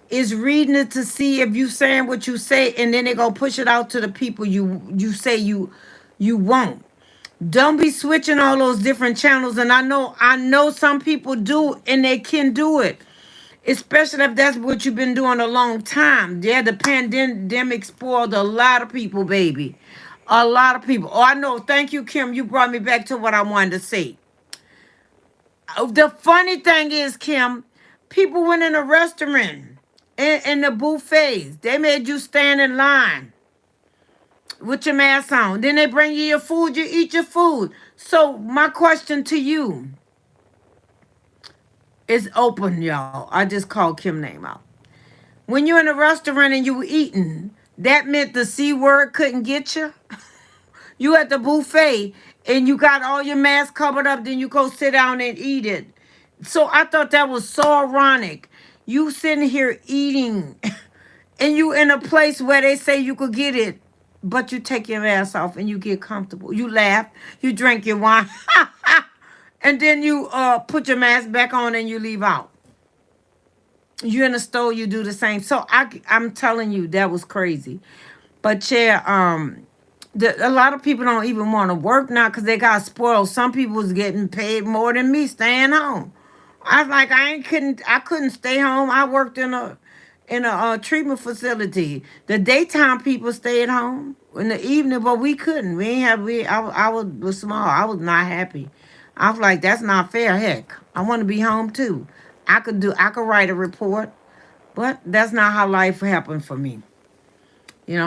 It's reading it to see if you saying what you say and then they going to push it out to the people you say you want. Don't be switching all those different channels and I know some people do and they can do it, especially if that's what you've been doing a long time. Yeah, the pandemic spoiled a lot of people, baby. A lot of people. Oh, I know. Thank you, Kim. You brought me back to what I wanted to say. The funny thing is, Kim, people went in a restaurant in the buffets. They made you stand in line with your mask on. Then they bring you your food, you eat your food. So my question to you is open, y'all. I just called Kim name out. When you're in a restaurant and you eating, that meant the C word couldn't get you. You at the buffet and you got all your mask covered up, then you go sit down and eat it. So I thought that was so ironic. You sitting here eating and you in a place where they say you could get it, but you take your mask off and you get comfortable. You laugh, you drink your wine, and then you put your mask back on and you leave out. You in the store, you do the same. So I'm telling you, that was crazy. But yeah, a lot of people don't even want to work now because they got spoiled. Some people was getting paid more than me staying home. I was like, I couldn't stay home. I worked in a treatment facility. The daytime people stayed home in the evening, but we couldn't. We ain't have we. was small. I was not happy. I was like, that's not fair. Heck, I want to be home too. I could write a report, but that's not how life happened for me. You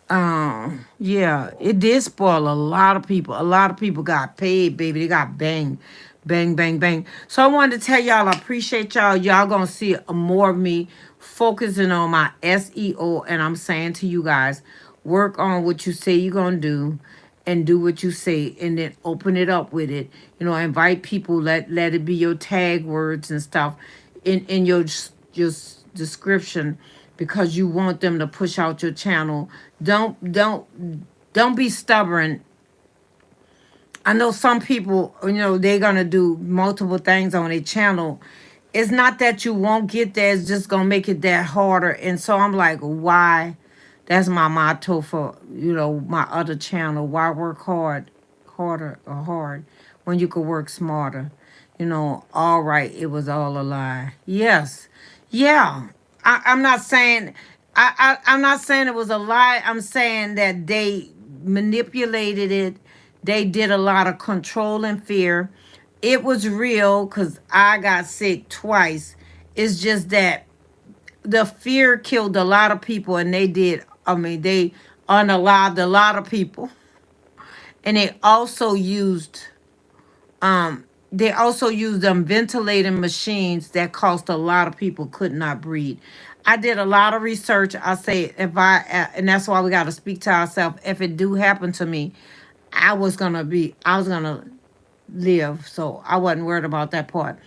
know, yeah, it did spoil a lot of people. A lot of people got paid, baby. They got bang, bang, bang, bang. So I wanted to tell y'all I appreciate y'all. Y'all gonna see more of me focusing on my SEO. And I'm saying to you guys, work on what you say you're gonna do and do what you say and then open it up with it. Invite people, let it be your tag words and stuff in your description because you want them to push out your channel. Don't be stubborn. I know some people, they're gonna do multiple things on their channel. It's not that you won't get there, it's just gonna make it that harder. And so I'm like, why? That's my motto for, my other channel. Why work harder or hard when you could work smarter? All right, it was all a lie. Yes. Yeah. I'm not saying I'm not saying it was a lie. I'm saying that they manipulated it. They did a lot of control and fear. It was real because I got sick twice. It's just that the fear killed a lot of people, and they unalived a lot of people. And they also used them ventilating machines that cost a lot of people could not breathe. I did a lot of research. I say and that's why we got to speak to ourselves. If it do happen to me, I was gonna live, so I wasn't worried about that part.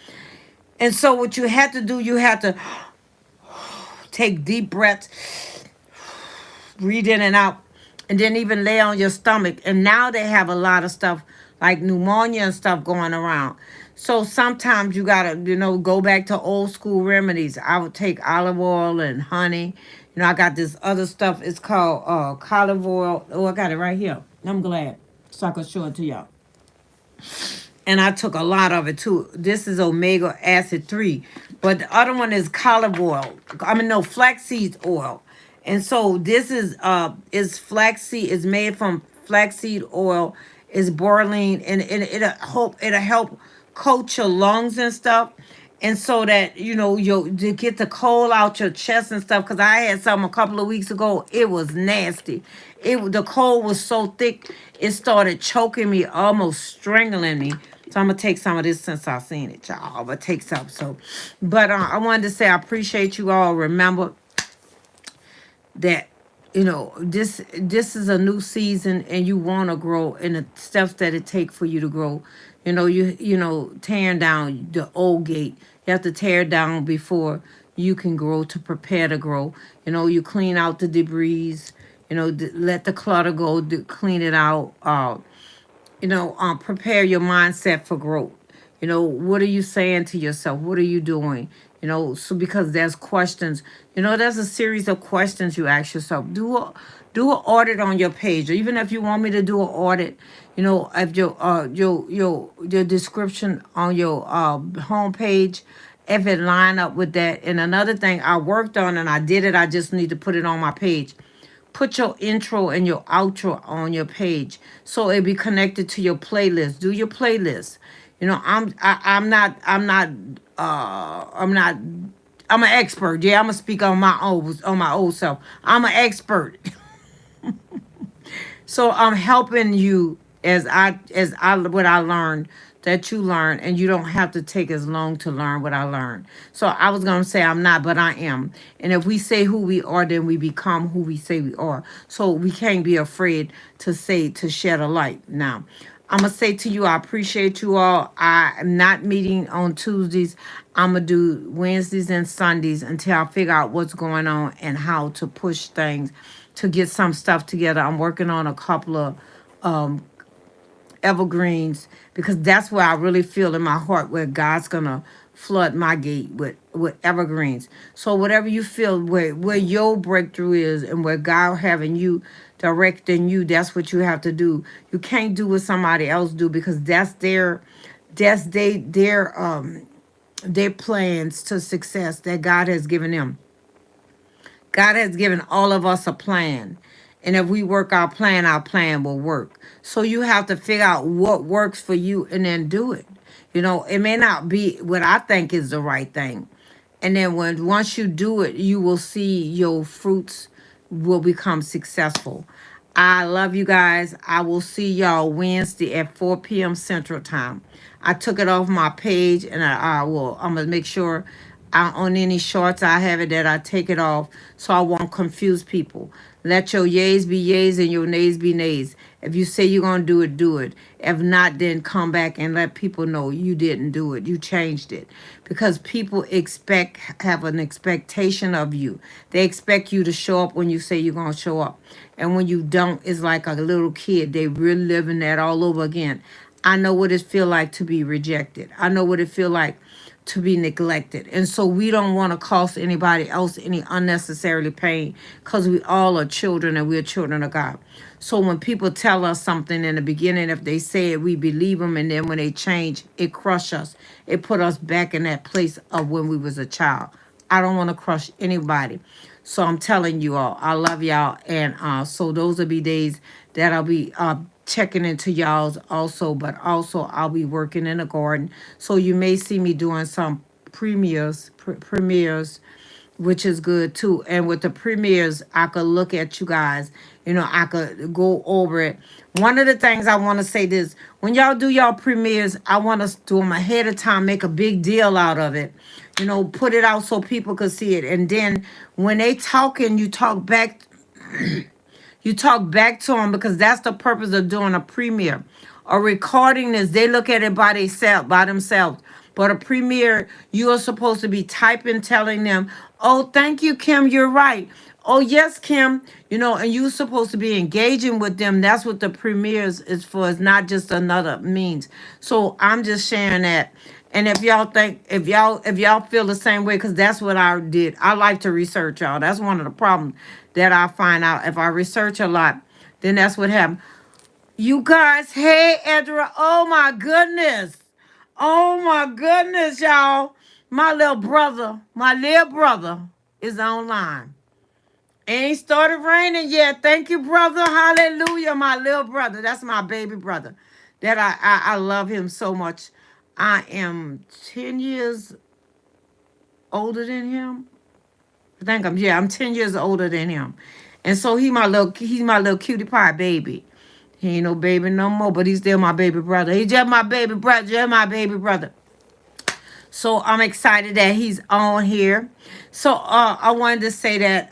And so what you had to do, you had to take deep breaths, breathe in and out, and then even lay on your stomach. And now they have a lot of stuff like pneumonia and stuff going around. So sometimes you gotta, go back to old school remedies. I would take olive oil and honey. I got this other stuff. It's called olive oil. Oh, I got it right here. I'm glad, so I could show it to y'all. And I took a lot of it too. This is omega acid 3, but the other one is olive oil. I mean, no, flaxseed oil. And so this is flaxseed. Is made from flaxseed oil. Is boiling, and it'll help coat your lungs and stuff. And so that you to get the cold out your chest and stuff. Because I had some a couple of weeks ago. It was nasty. The cold was so thick, it started choking me, almost strangling me. So I'm gonna take some of this since I seen it, y'all. I'm gonna take some. So, but I wanted to say I appreciate you all. Remember that this is a new season and you want to grow, and the steps that it take for you to grow. Tearing down the old gate, you have to tear down before you can grow, to prepare to grow. You clean out the debris, let the clutter go, clean it out. Prepare your mindset for growth. What are you saying to yourself? What are you doing? So because there's questions, there's a series of questions you ask yourself. Do an audit on your page, or even if you want me to do an audit, of your description on your home page, if it line up with that. And another thing I worked on and I did it, I just need to put it on my page. Put your intro and your outro on your page so it be connected to your playlist. Do your playlist. I'm not I'm an expert. Yeah, I'm gonna speak on my old self. I'm an expert. So I'm helping you as I what I learned that you learn, and you don't have to take as long to learn what I learned. So I was gonna say I'm not, but I am. And if we say who we are, then we become who we say we are. So we can't be afraid to shed a light. Now, I'm gonna say to you, I appreciate you all. I am not meeting on Tuesdays. I'm gonna do Wednesdays and Sundays until I figure out what's going on and how to push things to get some stuff together. I'm working on a couple of um, evergreens because that's where I really feel in my heart where God's gonna flood my gate with evergreens. So whatever you feel where your breakthrough is and where God having you directing you, that's what you have to do. You can't do what somebody else do because that's their plans to success that God has given them. God has given all of us a plan. And if we work our plan will work. So you have to figure out what works for you and then do it. It may not be what I think is the right thing. And then once you do it, you will see your fruits will become successful. I love you guys. I will see y'all Wednesday at 4 p.m. Central Time. I took it off my page and I'm gonna make sure on any shorts I have it that I take it off so I won't confuse people. Let your yays be yays and your nays be nays. If you say you're gonna do it, do it. If not, then come back and let people know you didn't do it. You changed it. Because people have an expectation of you. They expect you to show up when you say you're gonna show up. And when you don't, it's like a little kid. They really living that all over again. I know what it feel like to be rejected. I know what it feel like to be neglected. And so we don't want to cause anybody else any unnecessarily pain because we all are children and we're children of God. So when people tell us something in the beginning, if they say it, we believe them. And then when they change, it crush us. It put us back in that place of when we was a child. I don't want to crush anybody. So I'm telling you all, I love y'all. And so those will be days that I'll be checking into y'all's also, but also I'll be working in the garden. So you may see me doing some premieres, which is good too. And with the premieres, I could look at you guys. I could go over it. One of the things I want to say this: when y'all do y'all premieres, I want to do them ahead of time, make a big deal out of it. Put it out so people could see it. And then when they talking, you talk back to them because that's the purpose of doing a premiere. A recording is they look at it by themselves. But a premiere, you are supposed to be typing, telling them, "Oh, thank you, Kim. You're right. Oh, yes, Kim." And you're supposed to be engaging with them. That's what the premieres is for. It's not just another means. So I'm just sharing that. And if y'all feel the same way, because that's what I did. I like to research, y'all. That's one of the problems that I find out. If I research a lot, then that's what happened. You guys, hey Edra, oh my goodness. Oh my goodness, y'all. My little brother is online. Ain't started raining yet. Thank you, brother. Hallelujah. My little brother. That's my baby brother. That I love him so much. I am 10 years older than him. I'm 10 years older than him. And so he's my little cutie pie baby. He ain't no baby no more, but he's still my baby brother. He's just my baby brother, just my baby brother. So I'm excited that he's on here. So I wanted to say that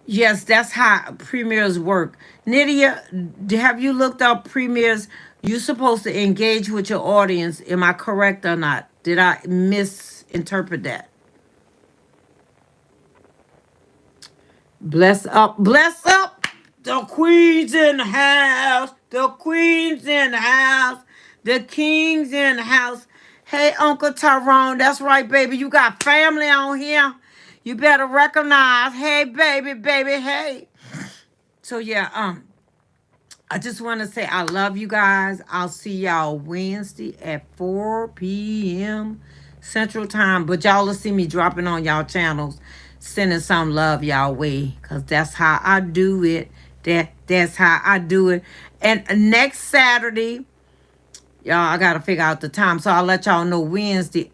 yes, that's how premieres work. Nydia, have you looked up premieres? You're supposed to engage with your audience. Am I correct or not? Did I misinterpret that? Bless up, bless up. The queen's in the house. The queen's in the house. The king's in the house. Hey, Uncle Tyrone, that's right, baby. You got family on here. You better recognize. Hey, baby, baby, hey. So yeah, I just want to say I love you guys. I'll see y'all Wednesday at 4 p.m. Central Time. But y'all will see me dropping on y'all channels, sending some love y'all way. Because that's how I do it. That's how I do it. And next Saturday, y'all, I got to figure out the time. So I'll let y'all know Wednesday.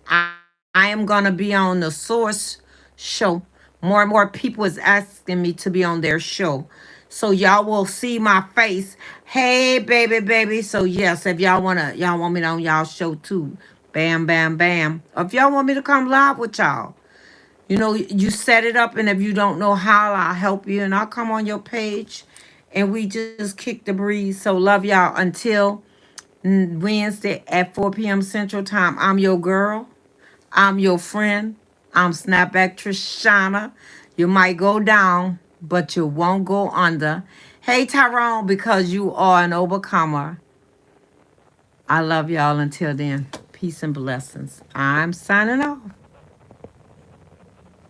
I am going to be on the Source show. More and more people is asking me to be on their show. So y'all will see my face. Hey, baby, baby. So yes, if y'all want me on y'all show too. Bam, bam, bam. Or if y'all want me to come live with y'all, you set it up, and if you don't know how, I'll help you, and I'll come on your page, and we just kick the breeze. So love y'all until Wednesday at 4 p.m. Central Time. I'm your girl. I'm your friend. I'm Snapback Trishana. You might go down, but you won't go under. Hey, Tyrone, because you are an overcomer. I love y'all until then. Peace and blessings. I'm signing off.